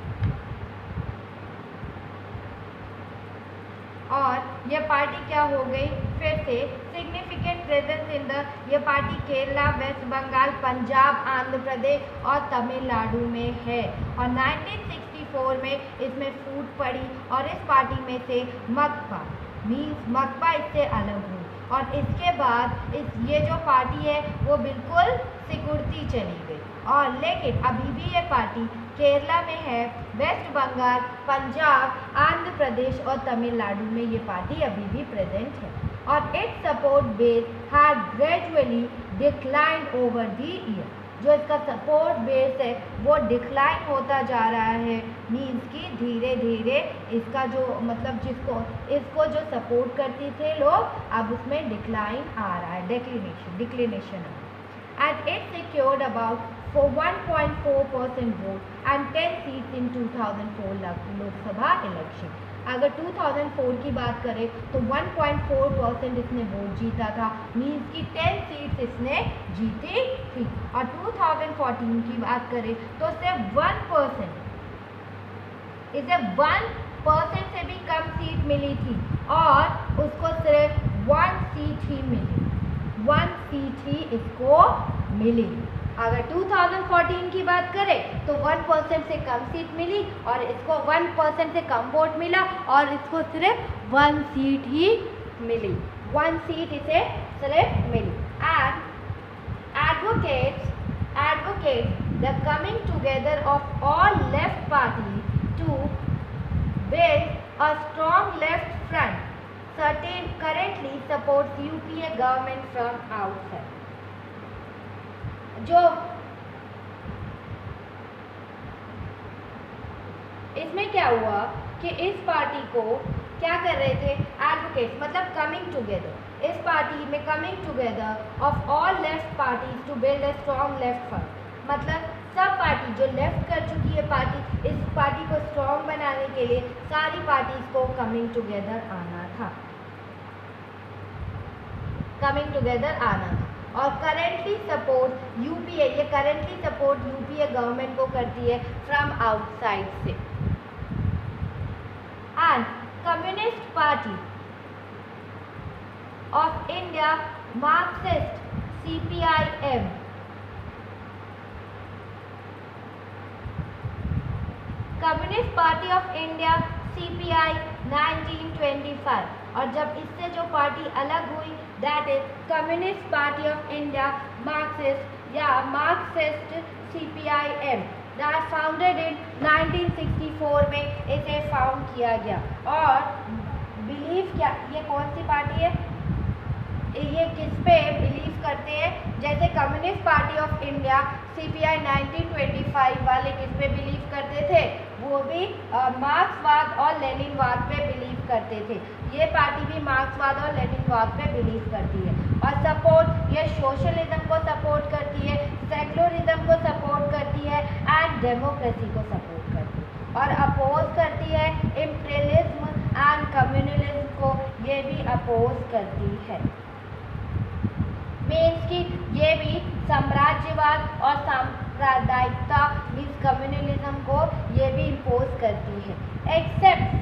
और ये पार्टी क्या हो गई फिर से सिग्निफिकेंट प्रेजेंस इन द, ये पार्टी केरला, वेस्ट बंगाल, पंजाब, आंध्र प्रदेश और तमिलनाडु में है, और 1964 में इसमें फूट पड़ी, और इस पार्टी में से मकपा इससे अलग हुई, और इसके बाद ये जो पार्टी है वो बिल्कुल सिकुड़ती चली गई, और लेकिन अभी भी ये पार्टी केरला में है, वेस्ट बंगाल, पंजाब, आंध्र प्रदेश और तमिलनाडु में ये पार्टी अभी भी प्रेजेंट है, और it's support base had gradually declined over the year, जो इसका सपोर्ट बेस है वो डिक्लाइन होता जा रहा है, मीन्स कि धीरे धीरे इसका जो मतलब इसको जो सपोर्ट करते थे लोग, अब उसमें डिक्लाइन आ रहा है, declination. And it secured about 1.4% vote and 10 seats in 2004 Lok Sabha election. अगर 2004 की बात करें तो 1.4% इसने वोट जीता था, मीन्स कि 10 सीट्स इसने जीती थी, और 2014 की बात करें तो सिर्फ 1%, इसे 1% से भी कम सीट मिली थी, और उसको सिर्फ 1 सीट ही मिली, 1 सीट ही इसको मिली। अगर 2014 की बात करें तो 1% से कम सीट मिली, और इसको 1% से कम वोट मिला, और इसको सिर्फ 1 सीट ही मिली, 1 सीट इसे सिर्फ मिली। And advocates the coming together of all left parties to build a strong left front, currently supports UPA government from outside। जो इसमें क्या हुआ कि इस पार्टी को क्या कर रहे थे, एडवोकेट मतलब कमिंग टुगेदर, इस पार्टी में coming together of all left parties to build a strong left front, मतलब सब पार्टी जो लेफ्ट कर चुकी है पार्टी, इस पार्टी को स्ट्रॉन्ग बनाने के लिए सारी पार्टीज को कमिंग टुगेदर आना था, और करेंटली सपोर्ट यूपीए, ये करेंटली सपोर्ट यूपीए गवर्नमेंट को करती है फ्रॉम आउटसाइड से। And Communist Party of India, Marxist, CPIM, Communist Party of India CPI 1925, और जब इससे जो पार्टी अलग हुई that is Communist Party of India, Marxist या Marxist CPIM, that founded in 1964 में इसे फाउंड किया गया। और बिलीव क्या, ये कौन सी पार्टी है, ये किस पे बिलीव करते हैं, जैसे communist Party of India CPI 1925 वाले किस पे बिलीव करते थे, वो भी मार्क्सवाद और लेनिनवाद पे बिलीव करते थे, ये पार्टी भी मार्क्सवाद और लेनिनवाद पे बिलीव करती है। और सपोर्ट, ये सोशलिज्म को सपोर्ट करती है, सेक्युलरिज्म को सपोर्ट करती है एंड डेमोक्रेसी को सपोर्ट करती है, और अपोज करती है इम्पीरियलिज्म एंड कम्युनलिज्म को, ये भी अपोज करती है। मीन्स कि ये भी साम्राज्यवाद और सांप्रदायिकता मीन्स कम्युनलिज्म को ये भी इम्पोज करती है। Accept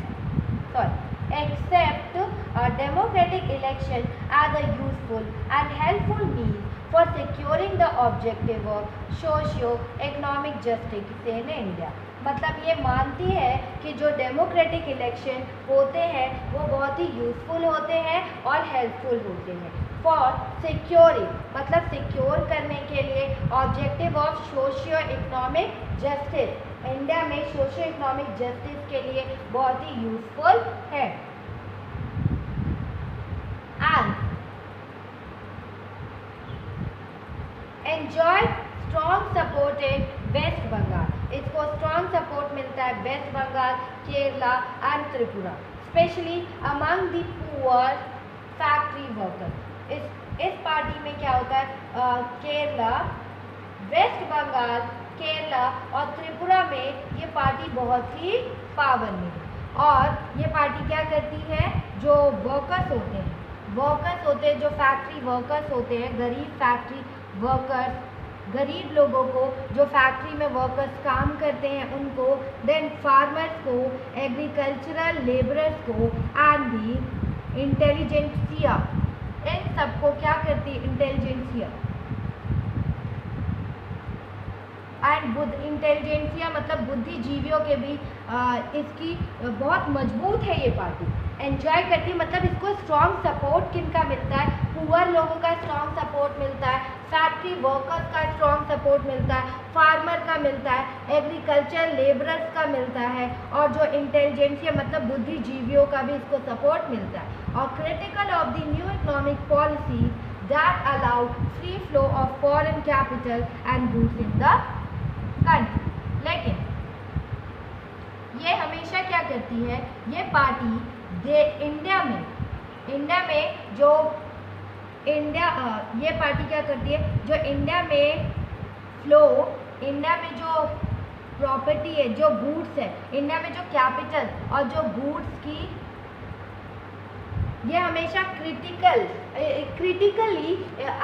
democratic election as a useful and helpful means for securing the objective of socio-economic justice in India। मतलब ये मानती है कि जो डेमोक्रेटिक इलेक्शन होते हैं वो बहुत ही यूजफुल होते हैं और हेल्पफुल होते हैं फॉर सिक्योरिंग, मतलब सिक्योर करने के लिए objective of socio economic justice, India में सोशियो इकोनॉमिक जस्टिस के लिए बहुत ही यूजफुल है। And enjoy strong support in West Bengal, इसको स्ट्रॉन्ग सपोर्ट मिलता है West Bengal, Kerala and Tripura, specially among the poor factory workers. इस पार्टी में क्या होता है, केरला, वेस्ट बंगाल, केरला और त्रिपुरा में ये पार्टी बहुत ही पावर में है। और ये पार्टी क्या करती है, जो वर्कर्स होते हैं, जो फैक्ट्री वर्कर्स होते हैं, गरीब फैक्ट्री वर्कर्स, गरीब लोगों को, जो फैक्ट्री में वर्कर्स काम करते हैं उनको, देन फार्मर्स को, एग्रीकल्चरल लेबरर्स को एंड दी इंटेलिजेंसिया, इन सबको क्या करती है, इंटेलिजेंसिया एंड इंटेलिजेंसिया मतलब बुद्धिजीवियों के भी इसकी बहुत मजबूत है ये पार्टी, एंजॉय करती है। मतलब इसको स्ट्रॉन्ग सपोर्ट किनका मिलता है, पुअर लोगों का स्ट्रॉन्ग सपोर्ट मिलता है, फैक्ट्री वर्कर्स का स्ट्रॉन्ग सपोर्ट मिलता है, फार्मर का मिलता है, एग्रीकल्चर लेबरर्स का मिलता है, और जो इंटेलिजेंसिया मतलब बुद्धिजीवियों का भी इसको सपोर्ट मिलता है। और critical of the new economic policy that allow free flow of foreign capital and goods in the country. लेकिन ये हमेशा क्या करती है, ये पार्टी इंडिया में ये पार्टी क्या करती है, जो इंडिया में जो प्रॉपर्टी है, जो गुड्स है, इंडिया में जो कैपिटल और जो गुड्स की, ये हमेशा क्रिटिकली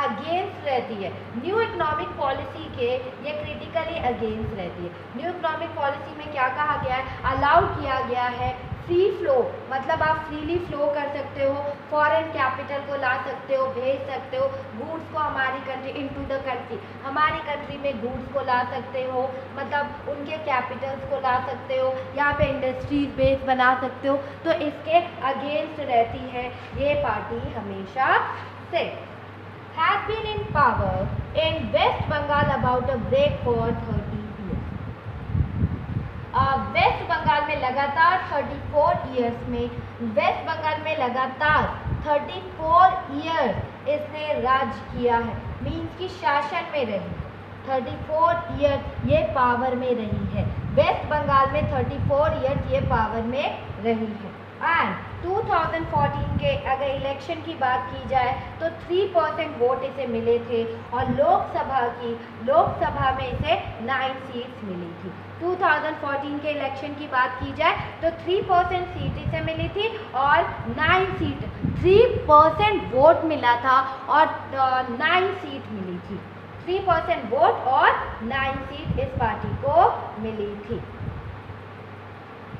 अगेंस्ट रहती है। न्यू इकोनॉमिक पॉलिसी के ये क्रिटिकली अगेंस्ट रहती है। न्यू इकोनॉमिक पॉलिसी में क्या कहा गया है, अलाउ किया गया है फ्री फ्लो, मतलब आप फ्रीली फ्लो कर सकते हो, फॉरेन कैपिटल को ला सकते हो, भेज सकते हो, गुड्स को हमारी कंट्री इनटू द कंट्री, हमारी कंट्री में गुड्स को ला सकते हो, मतलब उनके कैपिटल्स को ला सकते हो, यहाँ पे इंडस्ट्रीज बेस बना सकते हो। तो इसके अगेंस्ट रहती है ये पार्टी हमेशा से। Has been in power in West Bengal about a break for 30 West Bengal में लगातार 34 ईयर्स में, वेस्ट बंगाल में लगातार 34 ईयर्स इसने राज किया है, मीन्स की शासन में रही, 34 ईयर्स ये पावर में रही है। वेस्ट बंगाल में 34 ईयर्स ये पावर में रही है। एंड 2014 के अगर इलेक्शन की बात की जाए तो 3% वोट इसे मिले थे, और लोकसभा में इसे 9 सीट्स मिली थी। 2014 के इलेक्शन की बात की जाए तो 3% सीट इसे मिली थी और 9 सीट, 3% वोट मिला था और 9 सीट मिली थी। 3% वोट और 9 सीट इस पार्टी को मिली थी।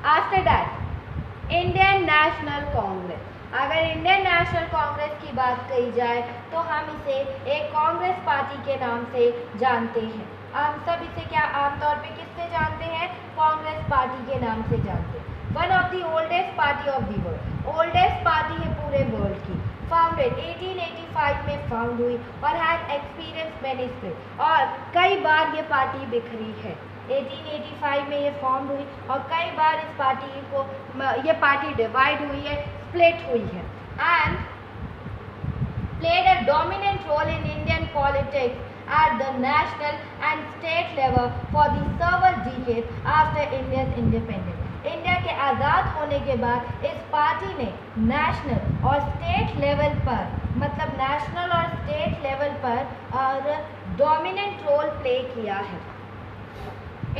After that Indian national Congress, अगर इंडियन नेशनल कांग्रेस की बात कही जाए तो हम इसे एक कांग्रेस पार्टी के नाम से जानते हैं। हम सब इसे क्या आमतौर पे किससे जानते हैं, कांग्रेस पार्टी के नाम से जानते हैं। One of the oldest party of the world, oldest party है पूरे वर्ल्ड की, फाउंडेड 1885 में फाउंड हुई और हैड एक्सपीरियंस मैनी स्प्लिट, और कई बार ये पार्टी बिखरी है। 1885 में ये फॉर्म हुई और कई बार इस पार्टी को ये पार्टी डिवाइड हुई है, स्प्लिट हुई है। And played a dominant role in Indian politics at the national and state level for the several decades after India's independence. India के आज़ाद होने के बाद इस पार्टी ने नेशनल और स्टेट लेवल पर, मतलब नेशनल और स्टेट लेवल पर और डोमिनेंट रोल प्ले किया है।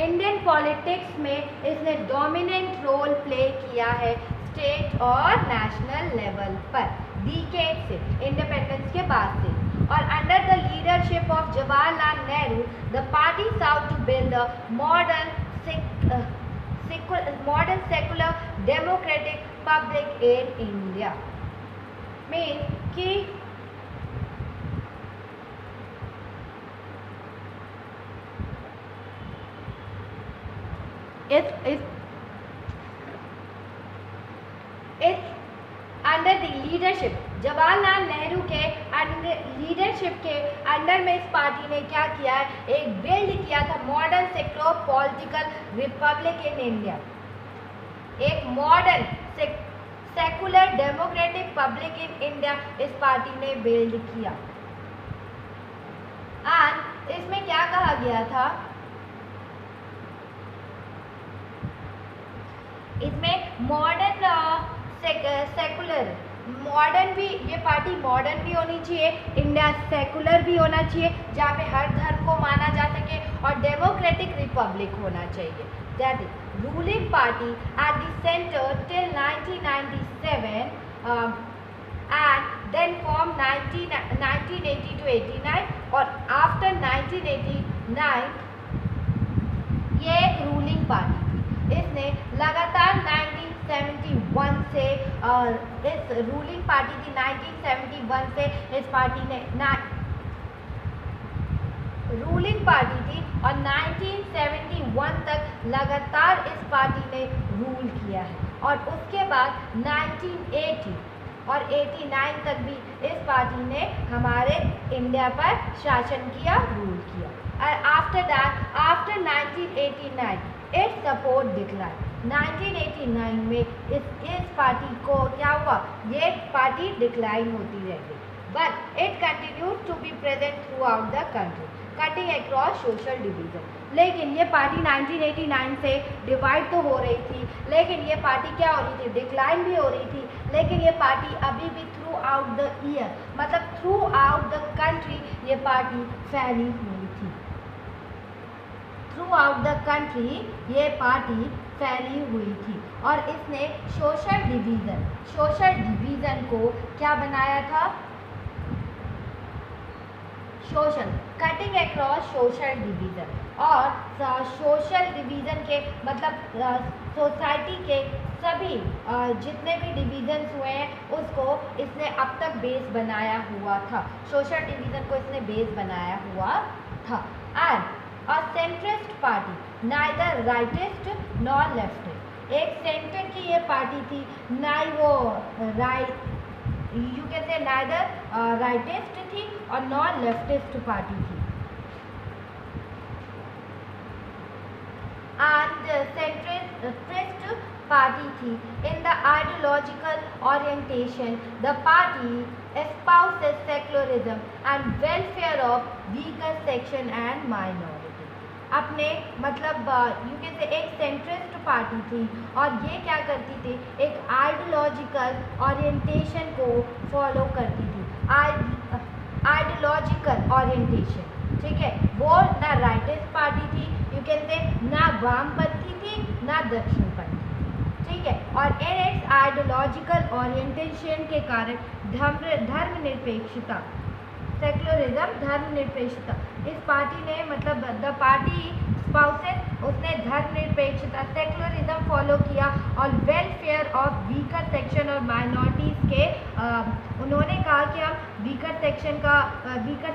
इंडियन पॉलिटिक्स में इसने डोमिनेंट रोल प्ले किया है स्टेट और नेशनल लेवल पर, डिकेड से, इंडिपेंडेंस के बाद से। और under the leadership of Jawaharlal Nehru the party sought to build the modern secular democratic public in India. Mean कि under the leadership Jawaharlal Nehru के लीडरशिप के अंडर में इस पार्टी ने क्या किया है, एक बिल्ड किया था modern secular political republic in India, एक modern secular democratic public in India इस पार्टी ने बिल्ड किया। एंड इसमें क्या कहा गया था, इसमें मॉडर्न सेकुलर मॉडर्न भी, ये पार्टी मॉडर्न भी होनी चाहिए, इंडिया सेकुलर भी होना चाहिए जहाँ पे हर धर्म को माना जा सके, और डेमोक्रेटिक रिपब्लिक होना चाहिए। That is ruling party at the centre till 1997 and then form 1980 to 89 और आफ्टर 1989 ये एक रूलिंग पार्टी थी। इसने लगातार 1971 से इस रूलिंग पार्टी थी 1971 से इस पार्टी ने रूलिंग पार्टी थी और 1971 तक लगातार इस पार्टी ने रूल किया है, और उसके बाद 1980 और 89 तक भी इस पार्टी ने हमारे इंडिया पर शासन किया, रूल किया। और after that, after 1989 it's support decline. 1989 में इस पार्टी को क्या हुआ, ये पार्टी डिक्लाइन होती रह गई, but it continued to be present throughout the country cutting across social division. लेकिन ये पार्टी 1989 से डिवाइड तो हो रही थी, लेकिन ये पार्टी क्या हो रही थी, डिक्लाइन भी हो रही थी, लेकिन ये पार्टी अभी भी थ्रू आउट द ईयर, मतलब थ्रू आउट द कंट्री ये पार्टी फैली हुई थी। थ्रू आउट द कंट्री ये पार्टी फैली हुई थी, और इसने सोशल डिवीज़न को क्या बनाया था, social cutting across social division. और सोशल डिवीज़न के मतलब सोसाइटी के सभी जितने भी डिवीज़न्स हुए हैं उसको इसने अब तक बेस बनाया हुआ था, सोशल डिवीज़न को इसने बेस बनाया हुआ था। And a centrist party, neither rightist nor leftist, एक सेंटर की ये पार्टी थी, ना ही वो यू कैन से नाइदर राइटिस्ट थी और नॉर लेफ्टिस्ट पार्टी थी। एंड सेंट्रिस्ट पार्टी थी। In the ideological orientation the party espouses secularism and welfare of weaker section and minority। अपने मतलब यू कैन से एक सेंट्रिस्ट पार्टी थी, और ये क्या करती थी, एक आइडियोलॉजिकल ओरिएंटेशन को फॉलो करती थी, आइडियोलॉजिकल ओरिएंटेशन, ठीक है। वो ना राइटिस्ट पार्टी थी, यू कैन से ना वामपंथी थी ना दक्षिणपंथी, ठीक है। और इन इट्स आइडियोलॉजिकल ओरिएंटेशन के कारण धर्मनिरपेक्षता, सेक्युलरिज्म, धर्मनिरपेक्षता, इस पार्टी ने मतलब द पार्टी स्पाउसेस, उसने धर्मनिरपेक्षता सेक्युलरिज्म फॉलो किया, और वेलफेयर ऑफ वीकर सेक्शन और माइनॉरिटीज़ के उन्होंने कहा कि हम वीकर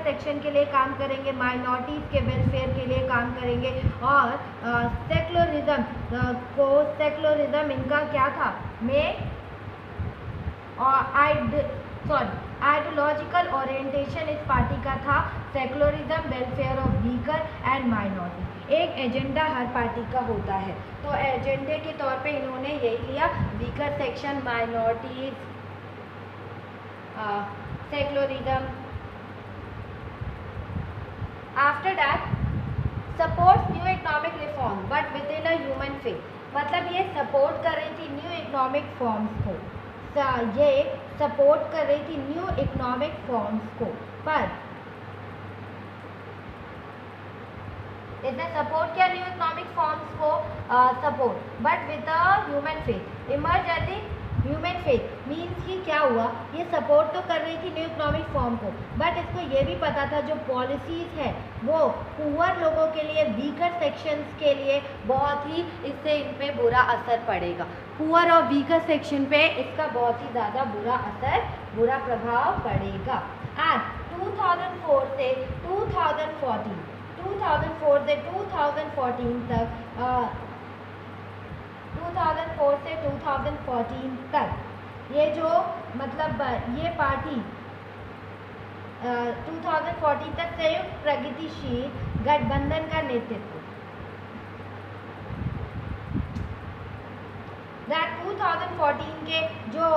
सेक्शन के लिए काम करेंगे, माइनॉरिटीज़ के वेलफेयर के लिए काम करेंगे, और सेक्युलरिज्म इनका क्या था, आइडियोलॉजिकल ओरिएंटेशन इस पार्टी का था secularism, welfare of weaker and minority. एक एजेंडा हर पार्टी का होता है, तो एजेंडे के तौर पे इन्होंने यही लिया, weaker section, minorities, secularism. After that supports new economic reform but with in a human faith, मतलब ये सपोर्ट कर रही थी न्यू इकोनॉमिक फॉर्म्स को, ये सपोर्ट कर रही थी न्यू इकोनॉमिक फॉर्म्स को, पर इसने सपोर्ट किया न्यू इकोनॉमिक फॉर्म्स को support, but with a human faith, emerge as a human faith means कि क्या हुआ, ये सपोर्ट तो कर रही थी न्यू इकोनॉमिक फॉर्म को, बट इसको ये भी पता था जो पॉलिसीज़ है वो पुअर लोगों के लिए, वीकर सेक्शंस के लिए बहुत ही इससे इन पे बुरा असर पड़ेगा। पुअर और वीकर सेक्शन पे इसका बहुत ही ज़्यादा बुरा असर, बुरा प्रभाव पड़ेगा। एंड 2004 से 2014 तक 2004 से 2014 तक ये जो मतलब ये पार्टी 2014 तक संयुक्त प्रगतिशील गठबंधन का नेतृत्व, 2014 के जो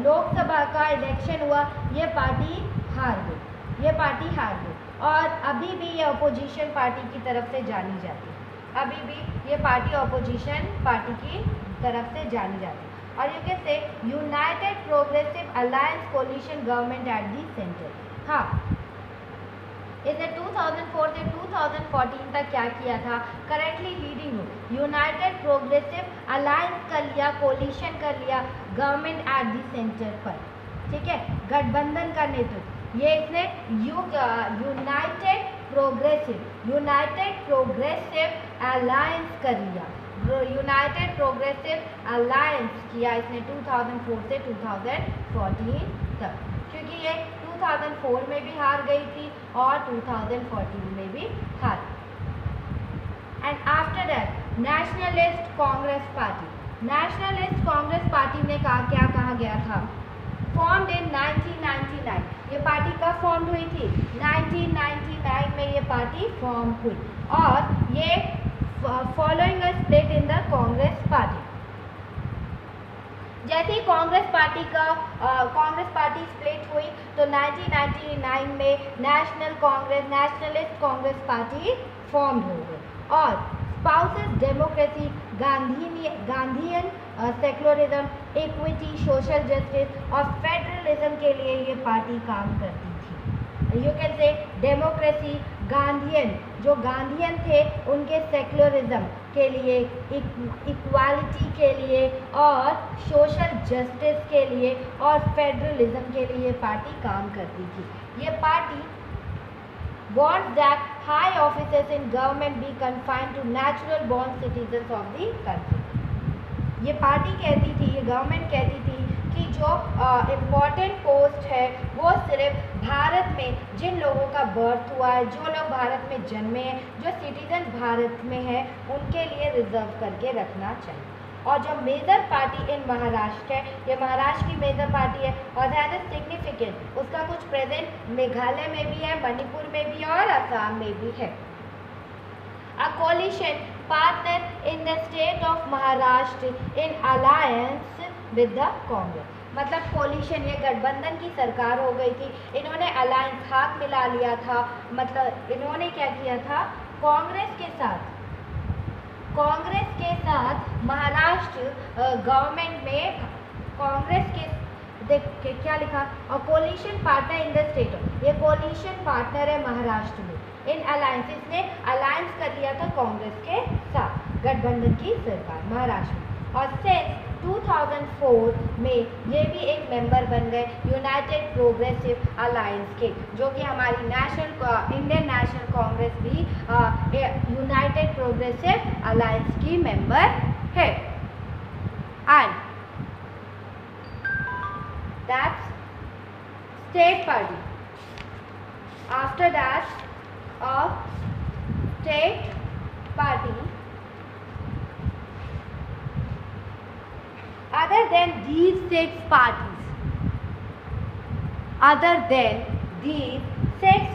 लोकसभा का इलेक्शन हुआ ये पार्टी हार गई और अभी भी ये अपोजिशन पार्टी की तरफ से जानी जाती है, अभी भी ये पार्टी अपोजिशन पार्टी की तरफ से जानी जाती है। और यू कैन से United progressive alliance coalition government at the centre. हाँ, इसने 2004 से 2014 तक क्या किया था, currently leading United progressive alliance कर लिया, कोलिशन कर लिया गवर्नमेंट एट दी सेंटर पर, ठीक है, गठबंधन का नेतृत्व ये इसने यूनाइटेड प्रोग्रेसिव अलायंस कर लिया, यूनाइटेड प्रोग्रेसिव अलायंस किया इसने 2004 से 2014 तक, क्योंकि ये 2004 में भी हार गई थी और 2014 में भी हार। And after that nationalist Congress party ने क्या कहा गया था, फॉर्म्ड इन 1999। ये पार्टी कब फॉर्म हुई थी, 1999 में ये पार्टी फॉर्म हुई और ये following a split in the Congress party. जैसे ही कांग्रेस पार्टी स्प्लिट हुई तो 1999 में नेशनलिस्ट कांग्रेस पार्टी फॉर्म हो गई और spouses democracy, Gandhian secularism, equity, social justice और फेडरलिज्म के लिए ये पार्टी काम करती थी। यू कैन से डेमोक्रेसी, गांधीयन, जो गांधीयन थे उनके सेक्युलरिज्म के लिए, इक्वालिटी के लिए और सोशल जस्टिस के लिए और फेडरलिज्म के लिए ये पार्टी काम करती थी। ये party wants that high offices in government be confined to natural born citizens of the country। ये पार्टी कहती थी, ये गवर्नमेंट कहती थी कि जो इम्पोर्टेंट पोस्ट है वो सिर्फ भारत में जिन लोगों का बर्थ हुआ है, जो लोग भारत में जन्मे हैं, जो सिटीजन भारत में है, उनके लिए रिजर्व करके रखना चाहिए। और जो मेजर पार्टी इन महाराष्ट्र है, ये महाराष्ट्र की मेजर पार्टी है और दैट इज सिग्निफिकेंट, उसका कुछ प्रेजेंट मेघालय में भी है, मणिपुर में भी और असम में भी है। अ collision partner in the state of Maharashtra in alliance with the Congress, मतलब कोलिशन, ये गठबंधन की सरकार हो गई थी, इन्होंने अलायंस हाथ मिला लिया था, मतलब इन्होंने क्या किया था, कांग्रेस के साथ महाराष्ट्र गवर्नमेंट में कांग्रेस के क्या लिखा, और coalition partner in the state, ये कोलिशन पार्टनर है महाराष्ट्र में, इन अलायंस, इसने अलायंस कर लिया था कांग्रेस के साथ, गठबंधन की सरकार महाराष्ट्र में। और सिंस 2004 में ये भी एक मेंबर बन गए यूनाइटेड प्रोग्रेसिव अलायंस के, जो कि हमारी इंडियन नेशनल कांग्रेस भी यूनाइटेड प्रोग्रेसिव अलायंस की मेंबर है। And that's state party. After that of state party, other than these six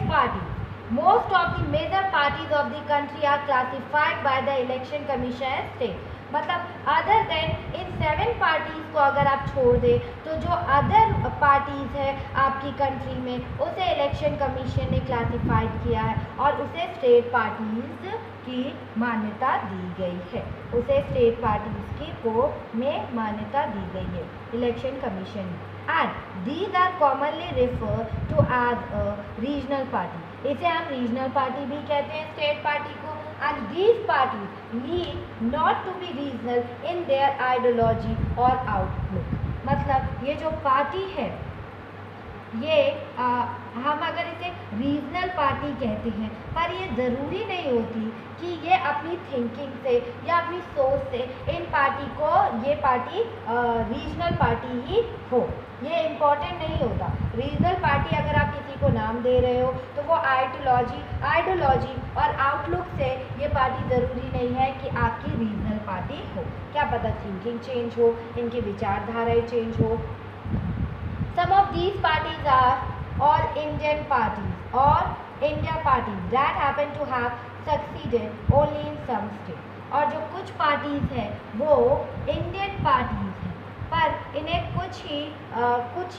parties, most of the major parties of the country are classified by the election commission as state। मतलब other then in 7 parties को अगर आप छोड़ दें तो जो other parties है आपकी कंट्री में, उसे इलेक्शन कमीशन ने क्लासिफाइड किया है और उसे स्टेट पार्टीज़ की मान्यता दी गई है, उसे स्टेट पार्टीज़ की को में मान्यता दी गई है इलेक्शन कमीशन में। And these are commonly refer to as regional party, इसे हम रीजनल पार्टी भी कहते हैं स्टेट पार्टी को। And these parties need not to be regional in their ideology or outlook। मतलब ये जो पार्टी है ये हम अगर इसे रीजनल पार्टी कहते हैं, पर ये ज़रूरी नहीं होती कि ये अपनी थिंकिंग से या अपनी सोच से इन पार्टी को ये पार्टी रीजनल पार्टी ही हो, ये इम्पॉर्टेंट नहीं होता। रीजनल पार्टी अगर आप किसी को नाम दे रहे हो तो वो आइडियोलॉजी और आउटलुक से ये पार्टी ज़रूरी नहीं है कि आपकी रीजनल पार्टी हो। क्या पता थिंकिंग चेंज हो, इनकी विचारधाराएँ चेंज हो। Some of these parties are all Indian parties or India parties that happen to have succeeded only in some states. और जो कुछ पार्टीज हैं वो इंडियन पार्टीज हैं, पर इन्हें कुछ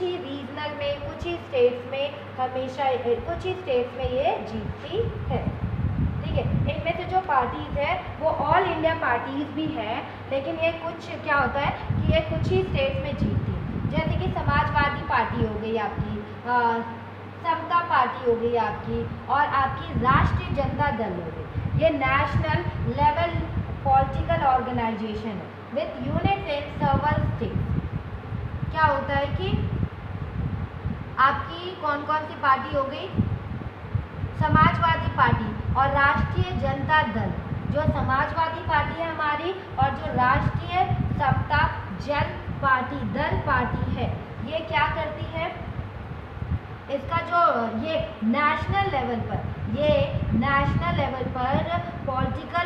ही रीजनल में, कुछ ही स्टेट्स में हमेशा कुछ ही स्टेट्स में ये जीतती है। ठीक है, इनमें से जो पार्टीज है वो ऑल इंडिया पार्टीज भी हैं, लेकिन ये कुछ क्या होता है कि ये कुछ ही स्टेट्स में जीतती है। जैसे कि समाजवादी पार्टी हो गई आपकी, समता पार्टी हो गई आपकी, और आपकी राष्ट्रीय जनता दल हो गई। ये नेशनल लेवल पॉलिटिकल ऑर्गेनाइजेशन है with unit in several states. क्या होता है कि आपकी कौन कौन सी पार्टी हो गई? समाजवादी पार्टी और राष्ट्रीय जनता दल। जो समाजवादी पार्टी है हमारी और जो राष्ट्रीय समता दल पार्टी है, ये क्या करती है? इसका जो ये नेशनल लेवल पर पॉलिटिकल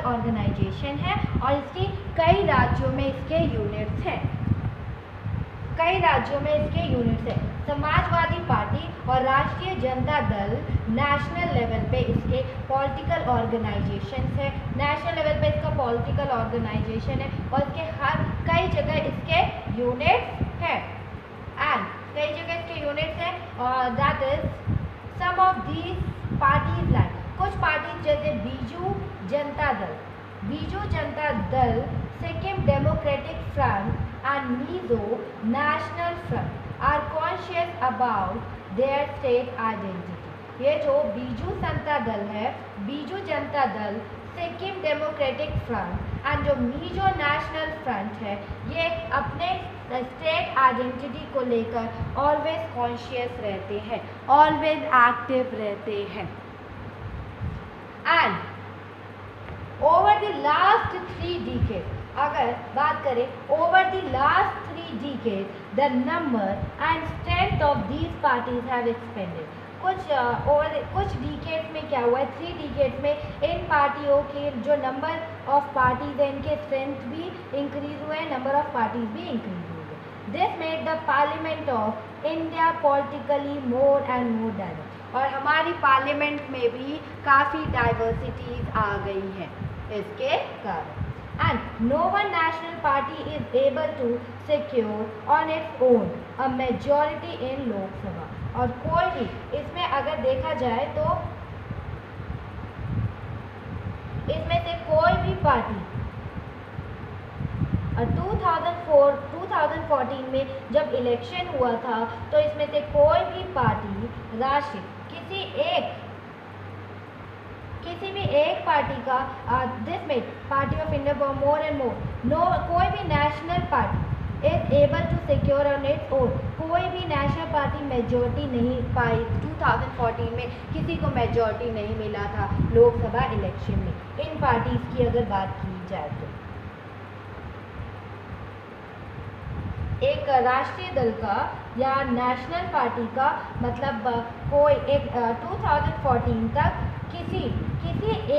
ऑर्गेनाइजेशन है और इसकी कई राज्यों में इसके यूनिट्स हैं। समाजवादी पार्टी और राष्ट्रीय जनता दल नेशनल लेवल पे इसके पॉलिटिकल ऑर्गेनाइजेशन है। नेशनल लेवल पे इसका पॉलिटिकल ऑर्गेनाइजेशन है और इसके कई जगह इसके यूनिट्स हैं और that is some of these parties like कुछ पार्टीज जैसे Biju Janata Dal, Sikkim democratic front and Mizo National Front are conscious about their state identity. ये जो बीजू जनता दल है, Biju Janata Dal, Sikkim democratic front end जो मिजो नेशनल फ्रंट है, ये अपने स्टेट आइडेंटिटी को लेकर ऑलवेज कॉन्शियस रहते हैं, ऑलवेज एक्टिव रहते हैं। And over the last 3 decades, अगर बात करें over the last 3 decades, the number and strength of these parties have expanded. कुछ डिकेड्स में क्या हुआ है? 3 decades में इन पार्टियों के जो नंबर ऑफ पार्टीज है, इनके स्ट्रेंथ भी इंक्रीज हुए हैं, नंबर ऑफ पार्टीज भी इंक्रीज हुए हैं। This made the parliament of India politically more and more diverse. और हमारी पार्लियामेंट में भी काफ़ी डाइवर्सिटीज आ गई हैं इसके कारण। And no one national party is able to secure on its own a majority in Lok Sabha। और कोई भी इसमें अगर देखा जाए तो इसमें से कोई भी पार्टी 2014 में जब इलेक्शन हुआ था तो इसमें से कोई भी पार्टी राष्ट्रीय किसी भी एक पार्टी का this made party of India more and more कोई भी national party is able to secure on its own. कोई भी नेशनल पार्टी मेजॉरिटी नहीं पाई। 2014 में किसी को मेजॉरिटी नहीं मिला था लोकसभा इलेक्शन में। इन पार्टीज की अगर बात की जाए तो एक राष्ट्रीय दल का या नेशनल पार्टी का मतलब कोई एक 2014 तक किसी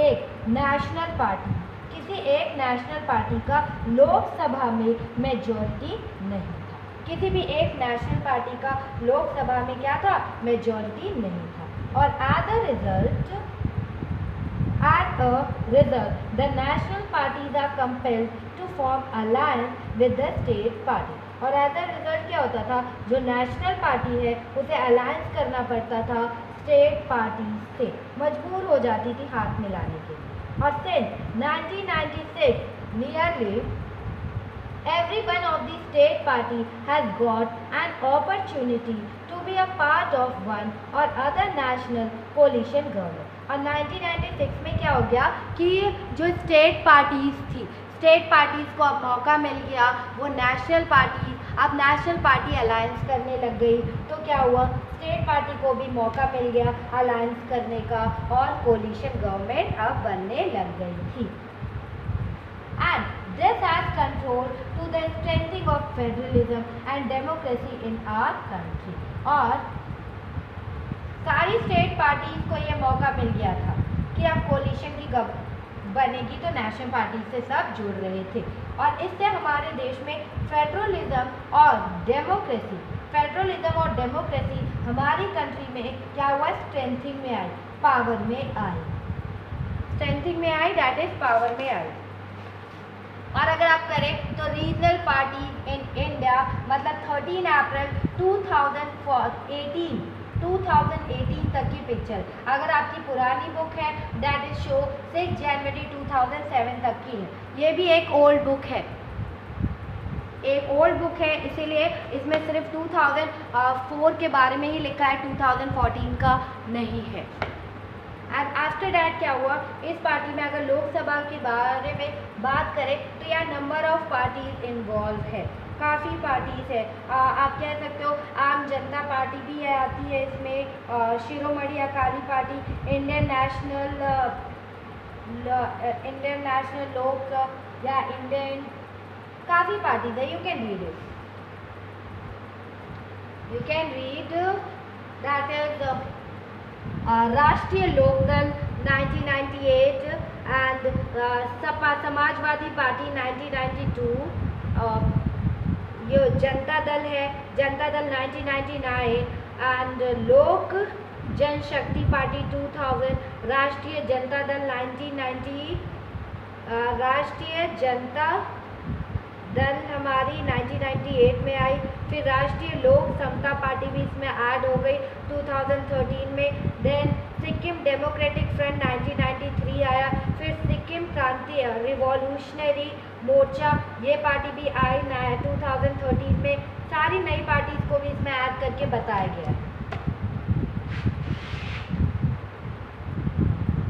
एक नेशनल पार्टी का लोकसभा में मेजॉरिटी नहीं था। किसी भी एक नेशनल पार्टी का लोकसभा में क्या था? मेजॉरिटी नहीं था। और as a result the national parties are compelled to form alliance with the state party. और एज अ रिजल्ट क्या होता था? जो नेशनल पार्टी है उसे अलायंस करना पड़ता था स्टेट पार्टी से, मजबूर हो जाती थी हाथ मिलाने के लिए। और since 1996 nearly every one of the state party has got an opportunity to be a part of one or other national coalition government। और 1996 में क्या हो गया कि जो स्टेट पार्टीज थी, स्टेट पार्टीज़ को अब मौका मिल गया, वो नेशनल पार्टीज अब नेशनल पार्टी अलायंस करने लग गई। तो क्या हुआ, स्टेट पार्टी को भी मौका मिल गया अलायंस करने का और कोलिशन गवर्नमेंट अब बनने लग गई थी। And this has control to the strengthening of federalism and democracy in our country। और सारी स्टेट पार्टीज को ये मौका मिल गया था कि अब कोलिशन की बनेगी, तो नेशनल पार्टी से सब जुड़ रहे थे और इससे हमारे देश में फेडरलिज्म और डेमोक्रेसी हमारी कंट्री में क्या हुआ, स्ट्रेंथिंग में आई, पावर में आई, दैट इज पावर में आई। और अगर आप करें तो रीजनल पार्टी इन इंडिया, मतलब 13 अप्रैल 2018 तक की पिक्चर, अगर आपकी पुरानी बुक है दैट इज शो 6 जनवरी 2007 तक की है। ये भी एक ओल्ड बुक है, इसीलिए इसमें सिर्फ 2004 के बारे में ही लिखा है, 2014 का नहीं है। एंड आफ्टर डैट क्या हुआ, इस पार्टी में अगर लोकसभा के बारे में बात करें तो यह नंबर ऑफ पार्टीज इन्वॉल्व है, काफ़ी पार्टीज है। आप कह सकते हो आम जनता पार्टी भी है, आती है इसमें, Shiromani Akali party, Indian national लोक या इंडियन, काफ़ी पार्टीज है। You can read that is राष्ट्रीय लोकदल 1998 एंड सपा समाजवादी पार्टी 1992, ये जनता दल है, जनता दल 1999 एंड लोक जनशक्ति पार्टी 2000, राष्ट्रीय जनता दल 1990, राष्ट्रीय जनता दल हमारी 1998 में आई, फिर राष्ट्रीय लोक समता पार्टी भी इसमें ऐड हो गई 2013 में, देन सिक्किम डेमोक्रेटिक फ्रंट 1993 आया, फिर सिक्किम क्रांति रिवॉल्यूशनरी मोर्चा ये पार्टी भी आई 2013 में। सारी नई पार्टीज को भी इसमें ऐड करके बताया गया है।